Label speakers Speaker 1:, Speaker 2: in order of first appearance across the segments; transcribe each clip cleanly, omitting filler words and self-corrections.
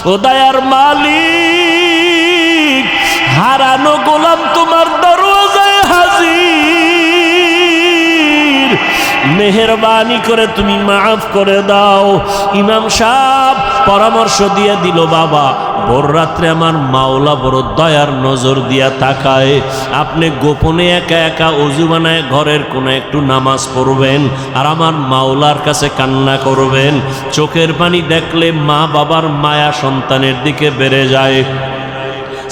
Speaker 1: ও দয়ার মালিক, হারানো গোলাম তোমার দরওয়াজায় হাজির, মেহেরবানি করে তুমি মাফ করে দাও। ইমাম সাহেব পরামর্শ দিয়ে দিল, বাবা ভোর রাত্রে আমার মাওলা বড় দয়ার নজর দিয়া তাকায়, আপনি গোপনে একা একা অজু বানায় ঘরের কোনে একটু নামাজ পড়বেন আর আমার মাওলার কাছে কান্না করবেন। চোখের পানি দেখলে মা বাবার মায়া সন্তানের দিকে বেড়ে যায়,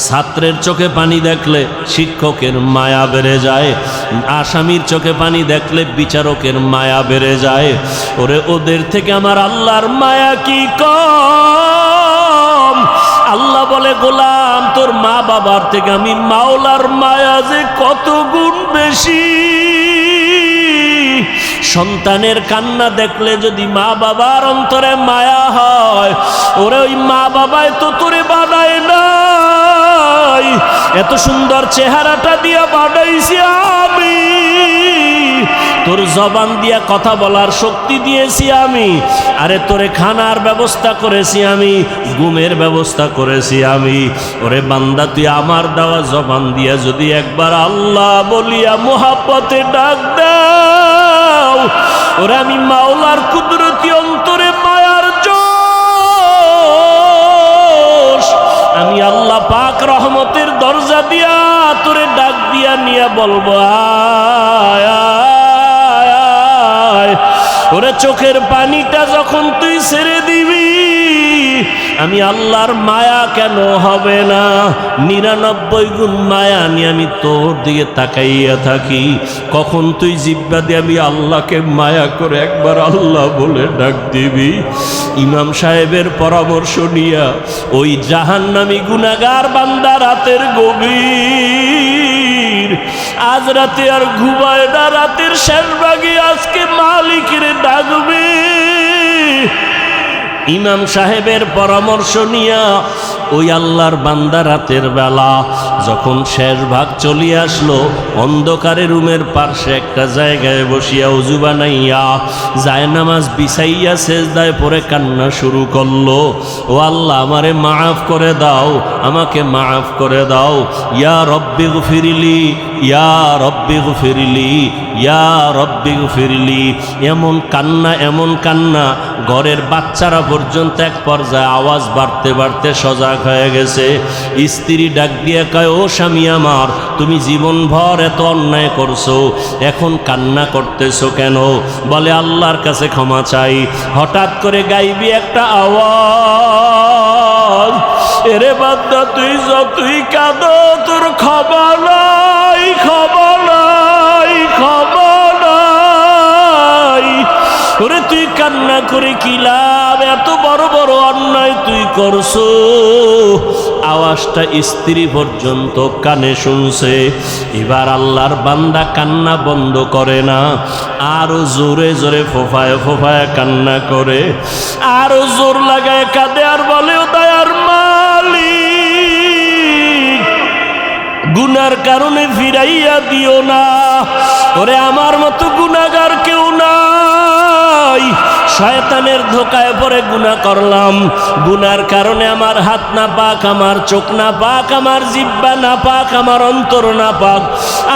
Speaker 1: ছাত্রের চোখে পানি দেখলে শিক্ষকের মায়া বেড়ে যায়, আসামির চোখে পানি দেখলে বিচারকের মায়া বেড়ে যায়। ওরে ওদের থেকে আমার আল্লাহর মায়া কি কম? আল্লাহ বলে, গোলাম তোর মা বাবার থেকে আমি মাওলার মায়া যে কত গুণ বেশি। সন্তানের কান্না দেখলে যদি মা বাবার অন্তরে মায়া হয়, ওরে ওই মা বাবায় তো তোরে বানায় নাই, এত সুন্দর চেহারাটা দিয়া বানাইছি আমি, তোর জবান দিয়া কথা বলার শক্তি দিয়েছি আমি, আরে তোরে খানার ব্যবস্থা করেছি আমি, ঘুমের ব্যবস্থা করেছি আমি। ওরে বান্দা, তুই আমার দেওয়া জবান দিয়া যদি একবার আল্লাহ বলিয়া মোহাব্বতে ডাক দাও, ওরে আমি মাওলার কুদরতি অন্তরে মায়ার জোশ, আমি আল্লাহ পাক রহমতের দরজা দিয়া তোরে ডাক দিয়া নিয়ে বলবো, আয় আয় আয়। ওরে চোখের পানিটা যখন তুই ছেড়ে দিবি, আমি আল্লাহর মায়া কেন হবে না? 99 গুণ মায়া নিয়ে আমি তোর দিকে তাকাইয়া থাকি। কখন তুই জিব্বা দিয়ে আমি আল্লাহকে মায়া করে একবার আল্লাহ বলে ডাক দিবি? ইমাম সাহেবের পরামর্শ নিয়া ওই জাহান্নামী গুনাহগার বান্দা রাতের গভীর, আজ রাতে আর ঘুমায় না, রাতের শেষ ভাগে আজকে মালিকের ডাকবে। ইমাম সাহেবের পরামর্শ নিয়া ওই আল্লাহর বান্দা রাতের বেলা যখন শেষ ভাগ চলিয়ে আসলো, অন্ধকারে রুমের পার্শ্বে একটা জায়গায় বসিয়া উজু বানাইয়া জায়নামাজ বিছাইয়া সেজদায় পড়ে কান্না শুরু করলো, ও আল্লাহ আমারে মাফ করে দাও, আমাকে মাফ করে দাও, ইয়া রব্বি গফিরলি, ইয়া রব্বি গফিরলি, ইয়া রব্বি গফিরলি। এমন কান্না, এমন কান্না, ঘরের বাচ্চারা পর্যন্ত এক পর্যায়ে আওয়াজ বাড়তে বাড়তে সজাগ হয়ে গেছে। স্ত্রী ডাক দিয়ে কয়, ও স্বামী আমার, তুমি জীবনভর এত অন্যায় করছো, এখন কান্না করতেছো কেন? বলে, আল্লাহর কাছে ক্ষমা চাই। হঠাৎ করে গাইবি একটা আওয়াজ, এরে বান্দা তুই যতই কাঁদো তোর ক্ষমা নাই, ক্ষমা নাই, ক্ষমা নাই। ওরে তুই কান্না করে কি লাভ? এত বড় বড় অন্যায় তুই করছো। আওয়াজটা স্ত্রী পর্যন্ত কানে শুনছে। এবার আল্লাহর বান্দা কান্না বন্ধ করে না, আরো জোরে জোরে ফোফায় ফোফায় কান্না করে, আরো জোর লাগায় কাঁদে আর বলে, ও দয়ার মালিক, গুনার কারণে ফিরাইয়া দিও না, ওরে আমার মতো গুনাহগার কেউ নাই, শয়তানের ধোকায় পড়ে গুনাহ করলাম, গুনার কারণে আমার হাত না পাক, আমার চোখ না পাক, আমার জিহ্বা না পাক, আমার অন্তর না পাক,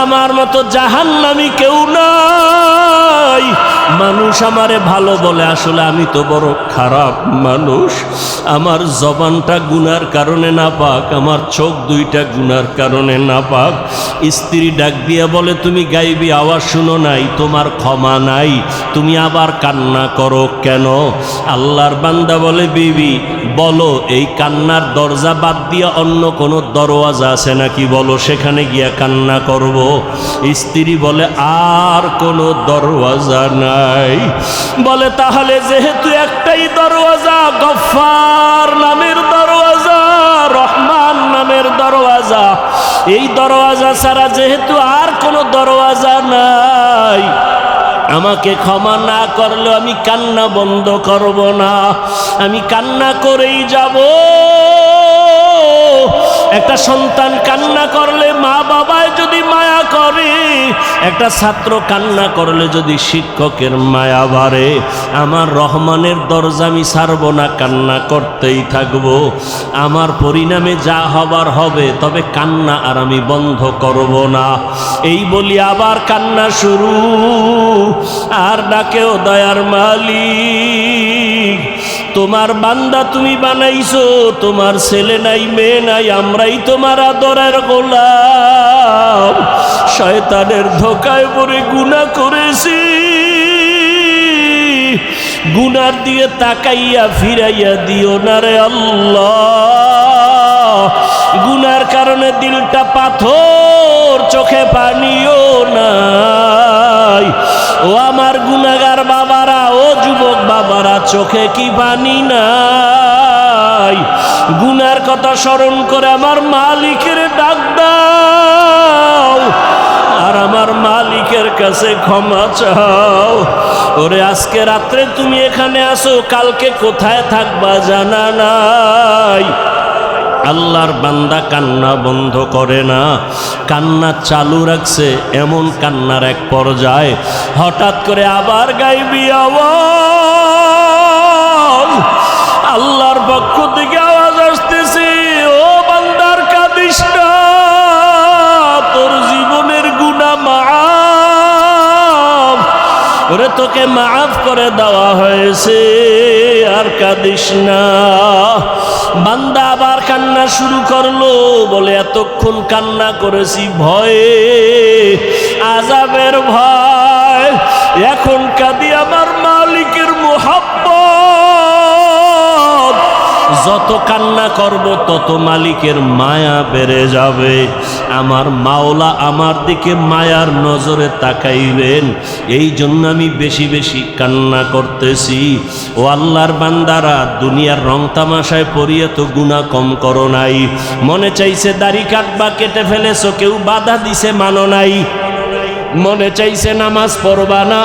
Speaker 1: আমার মতো জাহান্নামী কেউ নাই। মানুষ আমারে ভালো বলে, আসলে আমি তো বড় খারাপ মানুষ, আমার জবানটা গুনার কারণে না পাক, আমার চোখ দুইটা গুনার কারণে না পাক। স্ত্রী ডাক দিয়া বলে, তুমি গাইবি আওয়াজ শুনো নাই, তোমার ক্ষমা নাই, তুমি আবার কান্না করো কেন? আল্লাহর বান্দা বলে, বিবি বলো, এই কান্নার দরজা বাদ দিয়া অন্য কোনো দরওয়াজা আছে নাকি? বলো, সেখানে গিয়া কান্না করব। স্ত্রী বলে, আর কোনো দরওয়াজা নাই। বলে, তাহলে যেহেতু একটাই দরওয়াজা, গফফার নামের দরওয়াজা, রহমান নামের দরওয়াজা, এই দরওয়াজা ছাড়া যেহেতু আর কোনো দরওয়াজা নাই, আমাকে ক্ষমা না করলেও আমি কান্না বন্ধ করব না, আমি কান্না করেই যাব। একটা সন্তান কান্না করলে মা বাবায় যদি মায়া করে, একটা ছাত্র কান্না করলে যদি শিক্ষকের মায়া বাড়ে, আমার রহমানের দরজা আমি ছাড়ব না, কান্না করতেই থাকব। আমার পরিণামে যা হবার হবে, তবে কান্না আর আমি বন্ধ করব না। এই বলি আবার কান্না শুরু, আর ডাকেও দয়ার মালিক, তোমার বান্দা তুমি বানাইছো, তোমার ছেলে নাই মেয়ে নাই, আমরাই তোমার আদরের গোলাম। শয়তানের ধোকায় পড়ে গুনাহ করেছি, গুনার দিকে তাকাইয়া ফিরাইয়া দিও না রে আল্লাহ। গুনার কারণে দিলটা পাথর, চোখে পানিও নাই। ও আমার গুনাহগার বাবারা, ও যুবক বাবারা, চোখে কি পানি নাই? গুনার কথা স্মরণ করে আমার মালিকের ডাক দাও, আর আমার মালিকের কাছে ক্ষমা চাও। ওরে আজকে রাত্রে তুমি এখানে আসো, কালকে কোথায় থাকবা জানা নাই। আল্লাহর বান্দা কান্না বন্ধ করে না, কান্না চালু রাখছে। এমন কান্নার এক পর্যায়ে হঠাৎ করে আবার গাইবি আওয়াজ, আল্লাহর পক্ষ থেকে আওয়াজ আসতেছে, ও বান্দার কাঁদিস না, তোর জীবনের গুনাহ মাফ, ওরে তোকে মাফ করে দেওয়া হয়েছে, আর কাঁদিস না। বান্দা আবার কান্না শুরু করলো, বলে এতক্ষণ কান্না করেছি ভয়ে, আযাবের ভয়, এখন কাঁদি আমার মালিকের মুহাব্বত। যত কান্না করব তত মালিকের মায়া বেড়ে যাবে। আমার মাওলা আমার দিকে মায়ার নজরে তাকাইবেন, এই জন্য আমি বেশি বেশি কান্না করতেছি। ও আল্লাহর বান্দারা, দুনিয়ার রং তামাশায় পড়িয়ে তো গুনাহ কম করো নাই। মনে চাইছে দাড়ি কাটবা, কেটে ফেলেছো, কেউ বাধা দিছে মানো নাই। মনে চাইছে নামাজ পড়বা না,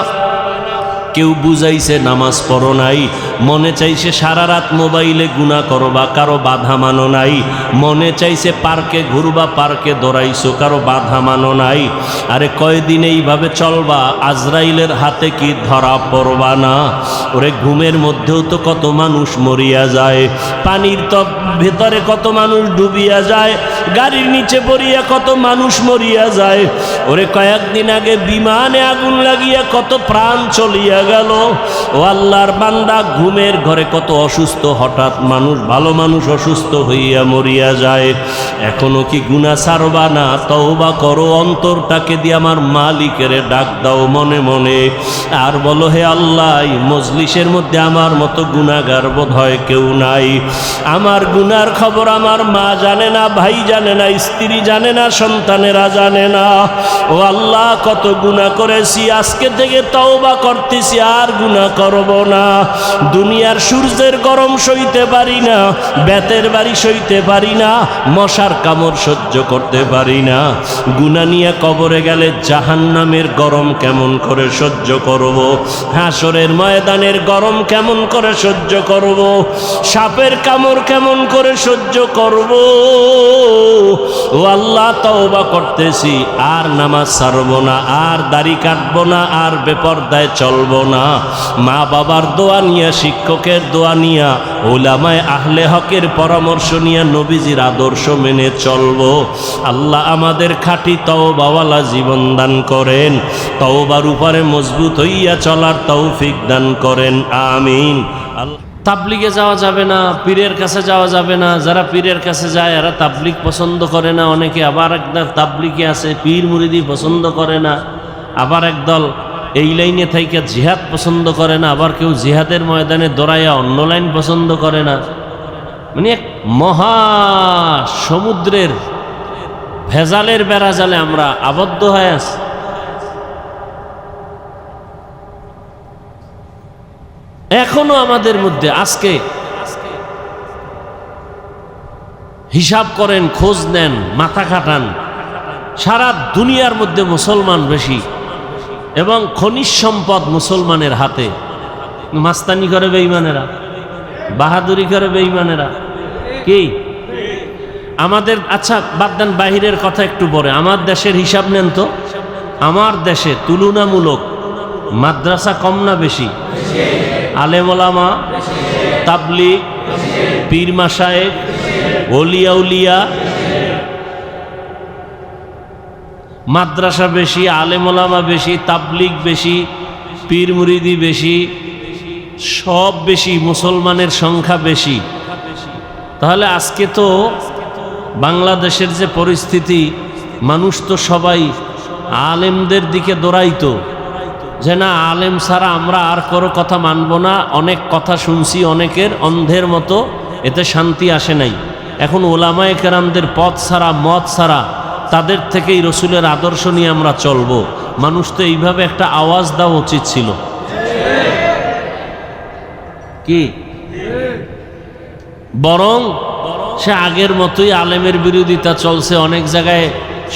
Speaker 1: কেউ বুঝাইছে নামাজ পড়ো নাই। মনে চাইছে সারা রাত মোবাইলে গুনাহ করবা, কারো বাধা মানো নাই। মনে চাইছে পার্কে ঘুরবা, পার্কে দৌড়াইছো, কারো বাধা মানো নাই। আরে কয়দিন এইভাবে চলবা, আজরাইলের হাতে কি ধরা পড়বা না? ওরে ঘুমের মধ্যেও তো কত মানুষ মরিয়া যায়, পানির তপ ভেতরে কত মানুষ ডুবিয়া যায়, গাড়ির নিচে পড়িয়া কত মানুষ মরিয়া যায়। ওরে কয়েকদিন আগে বিমানে আগুন লাগিয়া কত প্রাণ চলিয়া গেল। ও আল্লাহর বান্দা, ঘুমের ঘরে কত অসুস্থ হঠাৎ মানুষ, ভালো মানুষ অসুস্থ হইয়া মরিয়া যায়। এখনো কি গুনাহ ছাড়বা না? তওবা করো, অন্তরটাকে দিয়ে আমার মালিকের ডাক দাও মনে মনে, আর বলো, হে আল্লাহ, এই মজলিসের মধ্যে আমার মতো গুনাহগার বোধ হয় কেউ নাই। আমার গুনার খবর আমার মা জানে না, ভাই জানে না, স্ত্রী জানে না, সন্তানেরা জানে না। ও আল্লাহ, কত গুনাহ করেছি, আজকে থেকে তওবা করতেছি, আর গুনাহ করব না। দুনিয়ার সূর্যের গরম সইতে পারি না, বেতের বাড়ি সইতে পারি না, মশার কামড় সহ্য করতে পারি না। গুনাহ নিয়ে কবরে গেলে জাহান্নামের গরম কেমন করে সহ্য করব, হাসরের ময়দানের গরম কেমন করে সহ্য করব, সাপের কামড় কেমন করে সহ্য করব। ও আল্লাহ, তওবা করতেছি, আর নামাজ ছাড়ব না, আর দাড়ি কাটবো না, আর বেপরদায় চলবো না। মা বাবার দোয়া নিয়া, শিক্ষকের দোয়া নিয়া, উলামায়ে আহলে হকের পরামর্শ নিয়া, নবীজির আদর্শ মেনে চলবো। আল্লাহ আমাদের খাঁটি তওবাওয়ালা জীবন দান করেন, তওবার উপরে মজবুত হইয়া চলার তৌফিক দান করেন, আমিন। তাবলিগে যাওয়া যাবে না, পীরের কাছে যাওয়া যাবে না। যারা পীরের কাছে যায় এরা তাবলিগ পছন্দ করে না অনেকে, আবার একদল তাবলিগে আছে পীর মুরিদি পছন্দ করে না, আবার একদল এই লাইনে থাইকা জিহাদ পছন্দ করে না, আবার কেউ জিহাদের ময়দানে দৌড়াইয়া অন্য লাইন পছন্দ করে না। মানে এক মহা সমুদ্রের ভেজালের বেড়াজালে আমরা আবদ্ধ হয়ে আছি। এখনো আমাদের মধ্যে, আজকে হিসাব করেন, খোঁজ নেন, মাথা খাটান, সারা দুনিয়ার মধ্যে মুসলমান বেশি এবং খনিজ সম্পদ মুসলমানের হাতে। মাস্তানি করে বেঈমানেরা, বাহাদুরি করে বেঈমানেরা। কি আমাদের, আচ্ছা বাদ দেন বাহিরের কথা একটু পরে, আমার দেশের হিসাব নেন তো। আমার দেশে তুলনামূলক মাদ্রাসা কম না বেশি? আলেম ওলামা, তাবলিগ, পীর মাশায়েখ, ওলিয়া উলিয়া, মাদ্রাসা বেশি, আলেম ওলামা বেশি, তাবলিগ বেশি, পীর মুরিদি বেশি, সব বেশি, মুসলমানের সংখ্যা বেশি। তাহলে আজকে তো বাংলাদেশের যে পরিস্থিতি, মানুষ তো সবাই আলেমদের দিকে দৌড়াইতো যে না, আলেম ছাড়া আমরা আর কারো কথা মানব না। অনেক কথা শুনছি অনেকের, অন্ধের মতো, এতে শান্তি আসে নাই। এখন ওলামায়ে কেরামদের পথ ছাড়া, মত ছাড়া, তাদের থেকেই রসুলের আদর্শ নিয়ে আমরা চলব। মানুষ তো এইভাবে একটা আওয়াজ দেওয়া উচিত ছিল কি? বরং সে আগের মতোই আলেমের বিরোধিতা চলছে। অনেক জায়গায়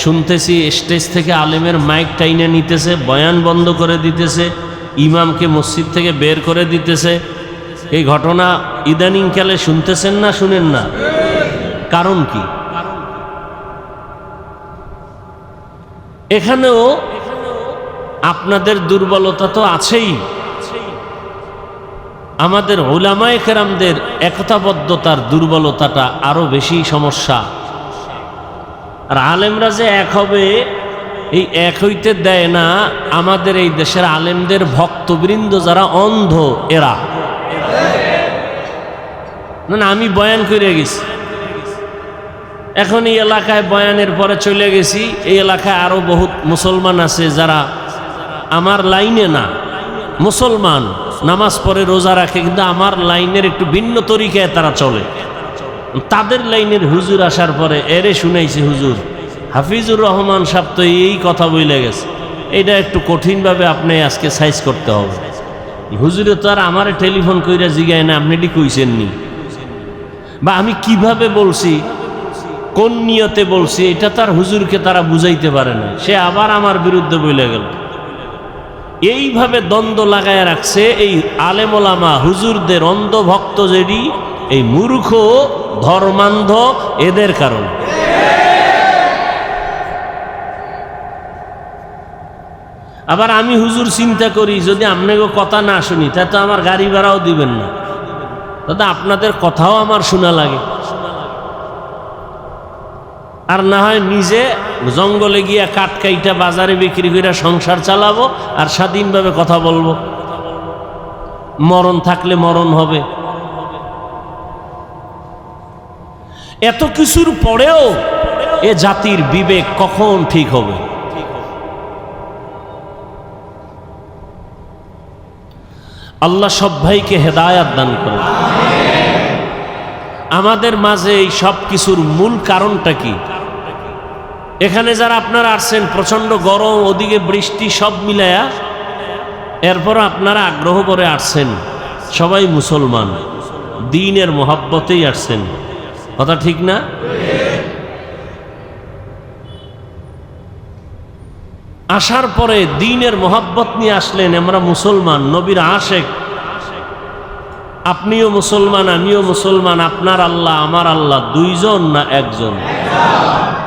Speaker 1: শুনতেছি স্টেজ থেকে আলেমের মাইক টাইনে নিতেছে, বয়ান বন্ধ করে দিতেছে, ইমামকে মসজিদ থেকে বের করে দিতেছে। এই ঘটনা ইদানিংকালে শুনতেছেন না, শুনেন না? কারণ কি? এখানেও আপনাদের দুর্বলতা তো আছেই, আমাদের উলামায়ে কেরামদের একতাবদ্ধতার দুর্বলতাটা আরো বেশি সমস্যা। আর আলেমরা যে এক হবে, এই এক হইতে দেয় না আমাদের এই দেশের আলেমদের ভক্তবৃন্দ যারা অন্ধ, এরা। না, আমি বয়ান করে গেছি, এখন এই এলাকায় বয়ানের পরে চলে গেছি, এই এলাকায় আরো বহুত মুসলমান আছে যারা আমার লাইনে না, মুসলমান, নামাজ পড়ে, রোজা রাখে, কিন্তু আমার লাইনের একটু ভিন্ন তরিকায় তারা চলে। তাদের লাইনের হুজুর আসার পরে এরে শুনাইছে, হুজুর হাফিজুর রহমান সাহেব তো এই কথা বলে গেছে, এটা একটু কঠিনভাবে আপনি আজকে সাইজ করতে হবে। হুজুরে তো আর আমারে টেলিফোন কইরা জিগায় না আপনি এটি কইছেননি, বা আমি কিভাবে বলছি, কোন নিয়তে বলছি, এটা তার হুজুরকে তারা বুঝাইতে পারে না, সে আবার আমার বিরুদ্ধে বলে গেল। এইভাবে দ্বন্দ্ব লাগায় রাখছে এই আলেম ওলামা হুজুরদের অন্ধ ভক্ত, যেটি এই মূর্খ ধর্মান্ধ, এদের কারণে। আবার আমি হুজুর চিন্তা করি, যদি আপনাকে কথা না শুনি তা তো আমার গাড়ি ভাড়াও দিবেন না, দাদা আপনাদের কথাও আমার শোনা লাগে। আর না হয় নিজে জঙ্গলে গিয়া কাঠ কাইটা বাজারে বিক্রি করে সংসার চালাবো, আর স্বাধীনভাবে কথা বলবো, মরণ থাকলে মরণ হবে। এত কিছুর পরেও এ জাতির বিবেক কখন ঠিক হবে? আল্লাহ সব ভাইকে হেদায়াত দান করে। আমাদের মাঝে এই সব কিছুর মূল কারণটা কি? এখানে যারা আপনারা আসছেন, প্রচন্ড গরম, ওদিকে বৃষ্টি, সব মিলায়া, এরপর আপনারা আগ্রহ করে আসছেন, সবাই মুসলমান, দ্বীনের মহব্বতেই আসছেন, কথা ঠিক না? আসার পরে দ্বীনের মহব্বত নিয়ে আসলেন, আমরা মুসলমান, নবীর আশেক, আপনিও মুসলমান, আমিও মুসলমান, আপনার আল্লাহ আমার আল্লাহ দুইজন না একজন?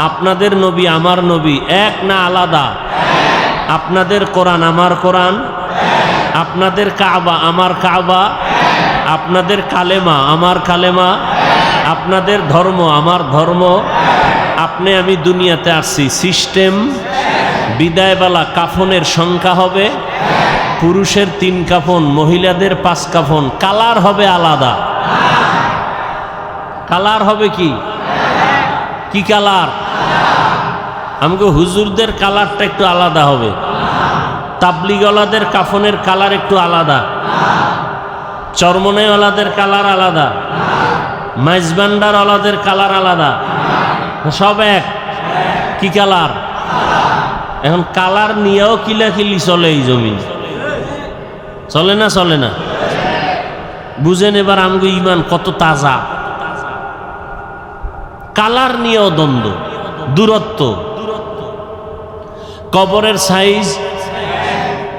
Speaker 1: আপনাদের নবী আমার নবী এক না আলাদা? আপনাদের কোরআন আমার কোরআন, আপনাদের কাবা আমার কাবা, আপনাদের কালেমা আমার কালেমা, আপনাদের ধর্ম আমার ধর্ম। আপনি আমি দুনিয়াতে আসছি, সিস্টেম বিদায়বেলা কাফনের সংখ্যা হবে, পুরুষের 3 কাফন, মহিলাদের 5 কাফন, কালার হবে আলাদা। কালার হবে কি? কি কালার? আমাকে হুজুরদের কালারটা একটু আলাদা হবে, তাবলিগওয়ালাদের কাফনের কালার একটু আলাদা, চরমনাইওয়ালাদের কালার আলাদা, মাইজবান্ডারওয়ালাদের কালার আলাদা, সব এক। কি কালার? এখন কালার নিয়েও কিলাকিলি চলে এই জমিন, চলে না? চলে না? বুঝেন এবার আমগো ইমান কত তাজা। কালার নিয়েও দ্বন্দ্ব, দূরত্ব। কবরের সাইজ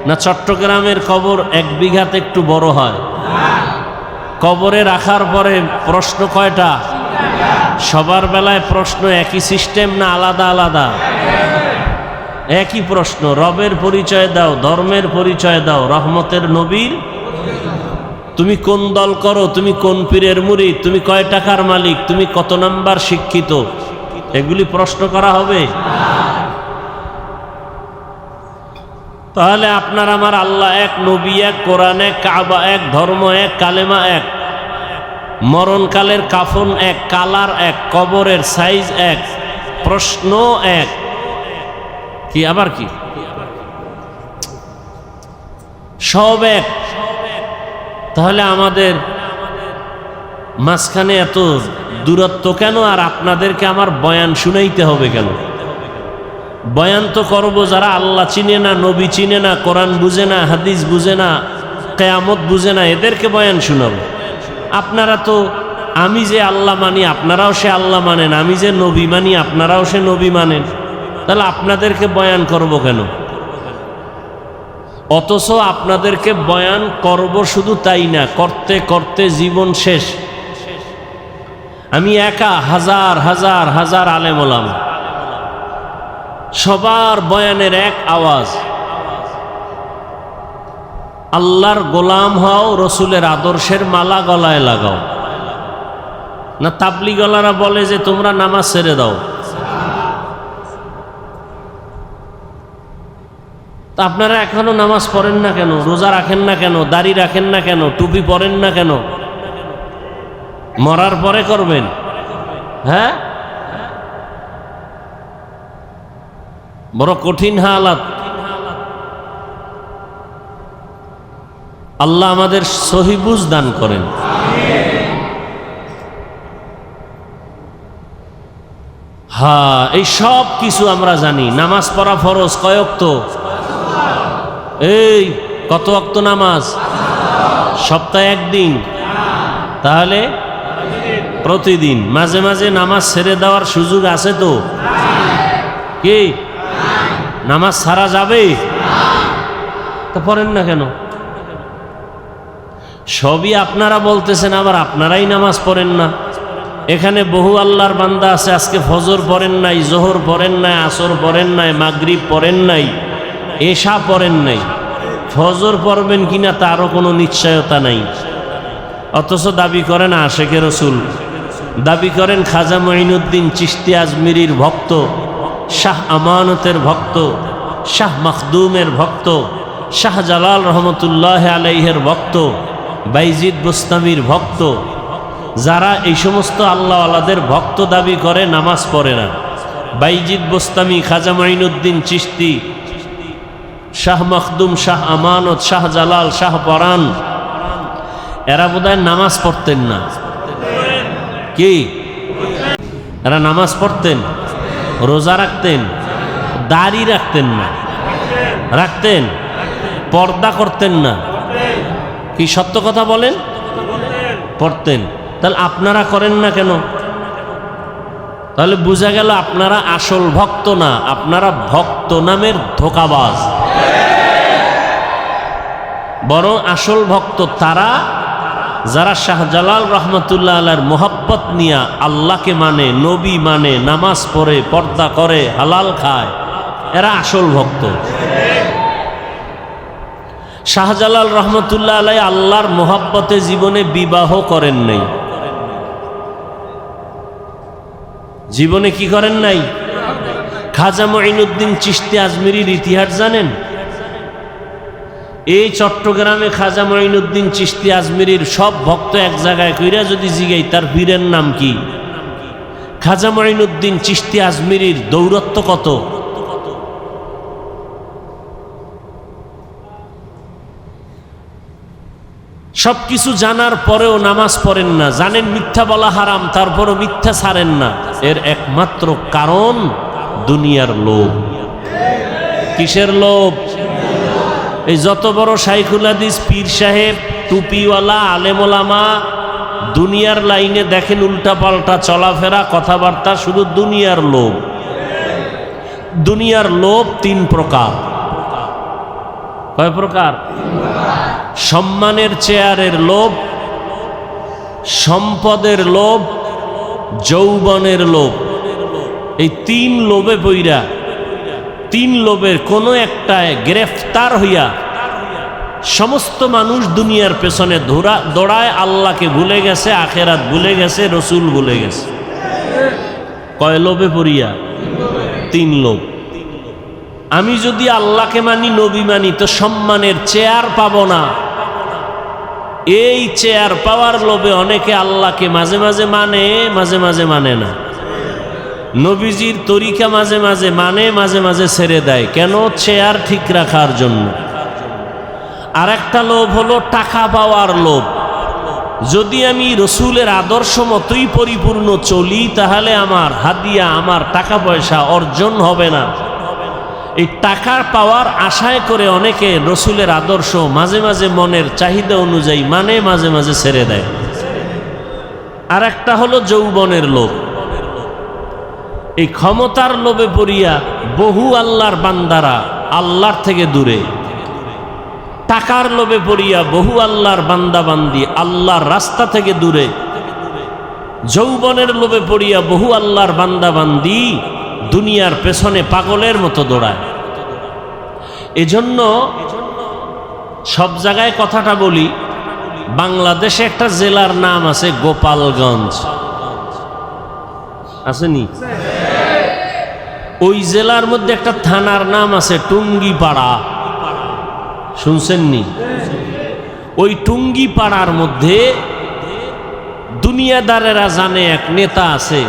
Speaker 1: না চট্টগ্রামের কবর 1 বিঘাতে একটু বড় হয়? কবরে রাখার পরে প্রশ্ন কয়টা? সবার বেলায় প্রশ্ন একই সিস্টেম না আলাদা আলাদা? একই প্রশ্ন, রবের পরিচয় দাও, ধর্মের পরিচয় দাও, রহমতের নবীর। তুমি কোন দল করো, তুমি কোন পীরের মুরিদ, তুমি কয় টাকার মালিক, তুমি কত নাম্বার শিক্ষিত, এগুলি প্রশ্ন করা হবে? তাহলে আপনার আমার আল্লাহ এক, নবী এক, কোরআন এক, কাবা এক, ধর্ম এক, কালেমা এক, মরণকালের কাফন এক, কালার এক, কবরের সাইজ এক, প্রশ্ন এক, কি আবার কি সব এক। তাহলে আমাদের মাঝখানে এত দূরত্ব কেন? আর আপনাদেরকে আমার বয়ান শুনাইতে হবে কেন? বয়ান তো করবো যারা আল্লাহ চিনে না, নবী চিনে না, কোরআন বুঝে না, হাদিস বুঝে না, কিয়ামত বুঝে না, এদেরকে বয়ান শুনাবো। আপনারা তো, আমি যে আল্লাহ মানি আপনারাও সে আল্লাহ মানেন, আমি যে নবী মানি আপনারাও সে নবী মানেন, তাহলে আপনাদেরকে বয়ান করব কেন? অথচ আপনাদেরকে বয়ান করব শুধু তাই না, করতে করতে জীবন শেষ। আমি একা হাজার হাজার হাজার আলেম ওলামা, সবার বয়ানের এক আওয়াজ, আল্লাহর গোলাম হও, রসুলের আদর্শের মালা গলায় লাগাও। না তাবলিগলারা বলে যে তোমরা নামাজ ছেড়ে দাও। তা আপনারা এখনো নামাজ পড়েন না কেন? রোজা রাখেন না কেন? দাড়ি রাখেন না কেন? টুপি পরেন না কেন? মরার পরে করবেন? হ্যাঁ, বড় কঠিন হালাত। আল্লাহ আমাদের সহি বুঝ দান করেন। হ্যাঁ, এই সব কিছু আমরা জানি। নামাজ পড়া ফরজ কয় ওয়াক্ত? এই কত ওয়াক্ত নামাজ? সপ্তাহে একদিন? তাহলে প্রতিদিন। মাঝে মাঝে নামাজ ছেড়ে দেওয়ার সুযোগ আছে তো? কি নামাজ ছাড়া যাবে? তা পড়েন না কেন? সবই আপনারা বলতেছেন, আবার আপনারাই নামাজ পড়েন না। এখানে বহু আল্লাহর বান্দা আছে, আজকে ফজর পড়েন নাই, জোহর পড়েন নাই, আসর পড়েন নাই, মাগরিব পড়েন নাই, এশা পড়েন নাই। ফজর পড়বেন কিনা তারও কোনো নিশ্চয়তা নাই। অথচ দাবি করেন আশেকে রসুল, দাবি করেন খাজা মঈনুদ্দিন চিশতি আজমিরির ভক্ত, শাহ আমানতের ভক্ত, শাহ মখদুমের ভক্ত, শাহ জালাল রহমতুল্লাহ আলাইহের ভক্ত, বাইজিদ বুস্তামির ভক্ত। যারা এই সমস্ত আল্লাহওয়ালাদের ভক্ত দাবি করে, নামাজ পড়ে না। বাইজিদ বুস্তামি, খাজা মঈনুদ্দিন চিশতি, শাহ মখদুম, শাহ আমানত, শাহ জালাল, শাহ পরান, এরা বোধহয় নামাজ পড়তেন না। কি এরা নামাজ পড়তেন, রোজা রাখতেন, দাড়ি রাখতেন না? রাখতেন। পর্দা করতেন না? কি সত্য কথা বলেন? পড়তেন। তাহলে আপনারা করেন না কেন? তাহলে বোঝা গেল আপনারা আসল ভক্ত না, আপনারা ভক্ত নামের ধোঁকাবাজ। বরং আসল ভক্ত তারা যারা শাহজালাল রহমতুল্লাহ আলাইহির মোহাব্বত নিয়া আল্লাহকে মানে, নবী মানে, নামাজ পড়ে, পর্দা করে, হালাল খায়, এরা আসল ভক্ত। শাহজালাল রহমতুল্লাহ আলাইহি আল্লাহর মোহাব্বতে জীবনে বিবাহ করেন নাই। জীবনে কি করেন নাই? খাজা মঈনুদ্দিন চিশতি আজমিরির ইতিহাস জানেন? এই চট্টগ্রামে খাজা মঈনুদ্দিন চিশতি আজমিরির সব ভক্ত এক জায়গায় কইরা যদি জিগাই তার পীরের নাম কি, খাজা মঈনুদ্দিন চিশতি আজমিরির দৌরত্ব কত? সবকিছু জানার পরেও নামাজ পড়েন না। জানেন মিথ্যা বলা হারাম, তারপরও মিথ্যা ছাড়েন না। এর একমাত্র কারণ দুনিয়ার লোভ। কিসের লোভ? এই যত বড় শাইখুল হাদিস, পীর সাহেব, টুপিওয়ালা, আলেম ওলামা, দুনিয়ার লাইনে দেখেন উল্টা পাল্টা চলাফেরা, কথাবার্তা, শুধু দুনিয়ার লোভ। দুনিয়ার লোভ তিন প্রকার। কয় প্রকার? সম্মানের চেয়ারের লোভ, সম্পদের লোভ, যৌবনের লোভ। এই তিন লোভে পইরা তিন লোভের কোনো একটায় গ্রেফতার হইয়া সমস্ত মানুষ দুনিয়ার পেছনে দৌড়ায়, আল্লাহকে ভুলে গেছে, আখেরাত ভুলে গেছে, রসুল ভুলে গেছে। কয় লোভে পড়িয়া? তিন লোভ। আমি যদি আল্লাহকে মানি, নবী মানি, তো সম্মানের চেয়ার পাবো না। এই চেয়ার পাওয়ার লোভে অনেকে আল্লাহকে মাঝে মাঝে মানে, মাঝে মাঝে মানে না। নবীজির তরিকা মাঝে মাঝে মানে, মাঝে মাঝে ছেড়ে দেয়। কেন? চেয়ার ঠিক রাখার জন্য। আর একটা লোভ হলো টাকা পাওয়ার লোভ। যদি আমি রসুলের আদর্শ মতোই পরিপূর্ণ চলি, তাহলে আমার হাদিয়া, আমার টাকা পয়সা অর্জন হবে না। এই টাকা পাওয়ার আশায় করে অনেকে রসুলের আদর্শ মাঝে মাঝে মনের চাহিদা অনুযায়ী মানে, মাঝে মাঝে ছেড়ে দেয়। আর একটা হলো যৌবনের লোভ। এই ক্ষমতার লোভে পড়িয়া বহু আল্লাহর বান্দারা আল্লাহর থেকে দূরে, টাকার লোভে পড়িয়া বহু আল্লাহর বান্দাবান্দি আল্লাহর রাস্তা থেকে দূরে, যৌবনের লোভে পড়িয়া বহু আল্লাহর বান্দাবান্দি দুনিয়ার পেছনে পাগলের মতো দৌড়ায়। এজন্য সব জায়গায় কথাটা বলি, বাংলাদেশে একটা জেলার নাম আছে গোপালগঞ্জ, আসেনি? ওই জেলার মধ্যে একটা থানার নাম আছে টুঙ্গিপাড়া, শুনছেননি? ওই টুঙ্গিপাড়ার মধ্যে দুনিয়াদারেরা জানে এক নেতা আছে,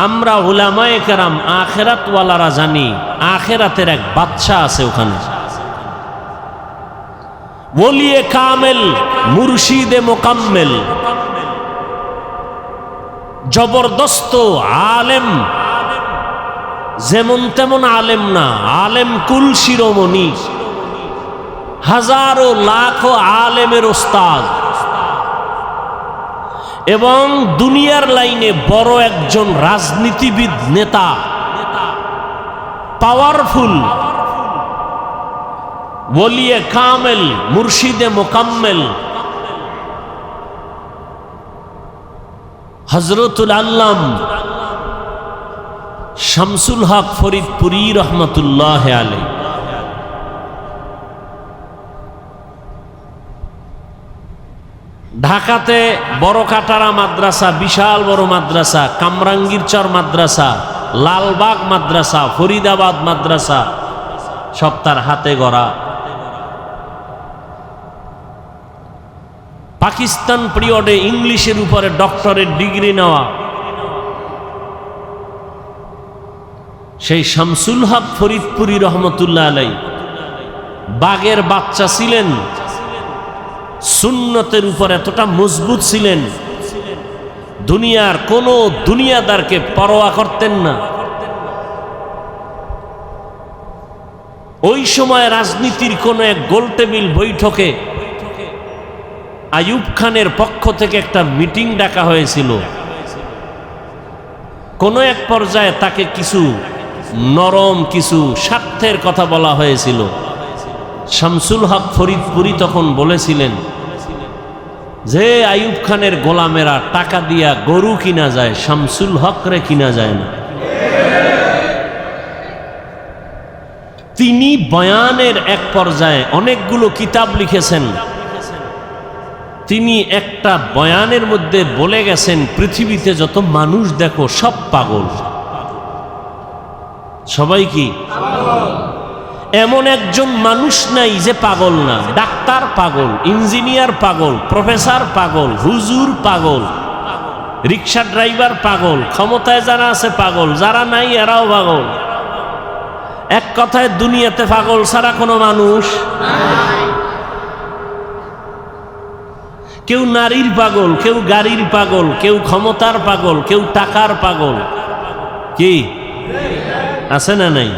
Speaker 1: আমরা উলামায়ে কেরাম আখেরাতওয়ালারা জানি আখেরাতের এক বাদশা আছে ওখানে। ওলিয়ে কামেল, মুর্শিদে মোকাম্মেল, জবরদস্ত আলেম, যেমন তেমন আলেম না, আলেম কুল শিরোমণি, হাজারো লাখো আলেমের ওস্তাদ, এবং দুনিয়ার লাইনে বড় একজন রাজনীতিবিদ, নেতা, পাওয়ারফুল, ওলিয়ে কামেল, মুর্শিদে মোকাম্মেল, হযরতুল আল্লাম শামসুল হক ফরিদপুরি রহমতুল্লাহ আলাইহি। ঢাকাতে বড় কাটারা মাদ্রাসা, বিশাল বড় মাদ্রাসা, কামরাঙ্গীরচর মাদ্রাসা, লালবাগ মাদ্রাসা, ফরিদাবাদ মাদ্রাসা, সব তার হাতে গড়া। পাকিস্তান পিরিয়ডে ইংলিশের উপরে ডক্টরেট ডিগ্রি নেওয়া সেই শামসুল হক ফরিদপুরি রহমতুল্লাহ আলাইহি বাগের বাচ্চা ছিলেন, সুন্নতের উপর এতটা মজবুত ছিলেন, দুনিয়ার কোনো দুনিয়াদারকে পরোয়া করতেন না। ওই সময় রাজনীতির কোন এক গোলটেবিল বৈঠকে আইয়ুব খানের পক্ষ থেকে একটা মিটিং ডাকা হয়েছিল। কোন এক পর্যায়ে তাকে কিছু নরম, কিছু স্বার্থের কথা বলা হয়েছিল। শামসুল হক ফরিদপুরি তখন বলেছিলেন যে আইয়ুব খানের গোলামেরা টাকা দিয়া গরু কিনা যায়, শামসুল হক রে কিনা যায় না। তিনি বয়ানের এক পর্যায়ে অনেকগুলো কিতাব লিখেছেন। তিনি একটা বয়ানের মধ্যে বলে গেছেন, পৃথিবীতে যত মানুষ দেখো সব পাগল। সবাই কি? এমন একজন মানুষ নাই যে পাগল না। ডাক্তার পাগল, ইঞ্জিনিয়ার পাগল, প্রফেসর পাগল, হুজুর পাগল, রিক্সা ড্রাইভার পাগল, ক্ষমতায় যারা আছে পাগল, যারা নাই এরাও পাগল। এক কথায় দুনিয়াতে পাগল ছাড়া কোনো মানুষ নাই। কেউ নারীর পাগল, কেউ গাড়ির পাগল, কেউ ক্ষমতার পাগল, কেউ টাকার পাগল। কি আছে না নাই?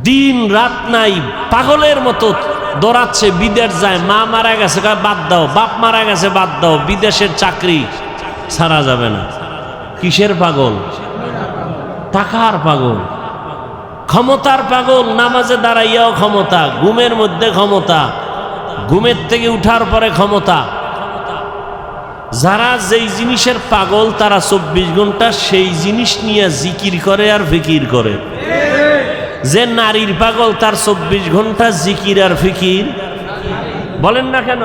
Speaker 1: দিন রাত নাই, পাগলের মতো দৌড়াচ্ছে, বিদেশ যায়। মা মারা গেছে বাদ দাও, বাপ মারা গেছে বাদ দাও, বিদেশের চাকরি ছাড়া যাবে না। কিসের পাগল? টাকার পাগল, ক্ষমতার পাগল। নামাজে দাঁড়াইয়াও ক্ষমতা, ঘুমের মধ্যে ক্ষমতা, ঘুমের থেকে উঠার পরে ক্ষমতা, যারা যেই জিনিসের পাগল তারা 24 ঘন্টা সেই জিনিস নিয়ে জিকির করে আর ফিকির করে। যে নারীর পাগল তার 24 ঘন্টা জিকির আর ফিকির, বলেন না কেন?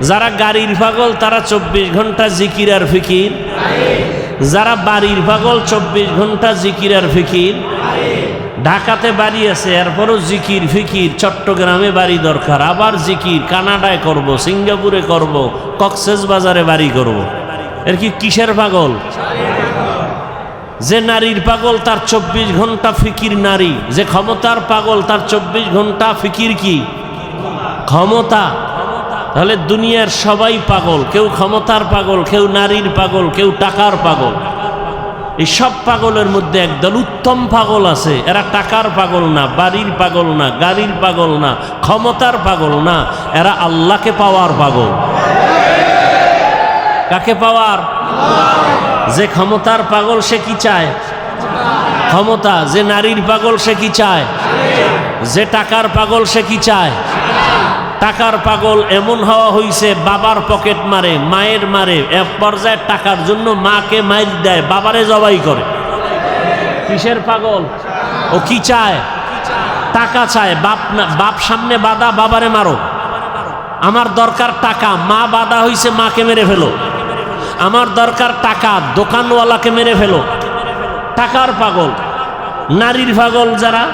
Speaker 1: যারা গাড়ির পাগল তারা 24 ঘন্টা জিকির আর ফিকির। যারা বাড়ির পাগল 24 ঘন্টা জিকির আর ফিকির। ঢাকাতে বাড়ি আছে এরপরও জিকির ফিকির, চট্টগ্রামে বাড়ি দরকার আবার জিকির, কানাডায় করব, সিঙ্গাপুরে করব, কক্সবাজারে বাড়ি করব। এর কি কিসের পাগল? যে নারীর পাগল তার 24 ঘন্টা ফিকির নারী। যে ক্ষমতার পাগল তার 24 ঘন্টা ফিকির কি? ক্ষমতা। তাহলে দুনিয়ার সবাই পাগল, কেউ ক্ষমতার পাগল, কেউ নারীর পাগল, কেউ টাকার পাগল। এই সব পাগলের মধ্যে একদল উত্তম পাগল আছে, এরা টাকার পাগল না, বাড়ির পাগল না, গাড়ির পাগল না, ক্ষমতার পাগল না, এরা আল্লাহকে পাওয়ার পাগল। কাকে পাওয়ার? যে ক্ষমতার পাগল সে কি চায়? ক্ষমতা। যে নারীর পাগল সে কি চায়? যে টাকার পাগল সে কি চায়? টাকার পাগল এমন হওয়া হইছে বাবার পকেট মারে, মায়ের মারে, এক পর্যায়ে টাকার জন্য মাকে মাইর দেয়, বাবারে জবাই করে। কিসের পাগল? ও কি চায়? টাকা চায়। বাপ সামনে বাধা, বাবারে মারো। আমার দরকার টাকা, মা বাধা হইছে, মাকে মেরে ফেলো। আমার দরকার টাকা, দোকানওয়ালাকে মেরে ফেলো। টাকার পাগল। নারীর পাগল যারা,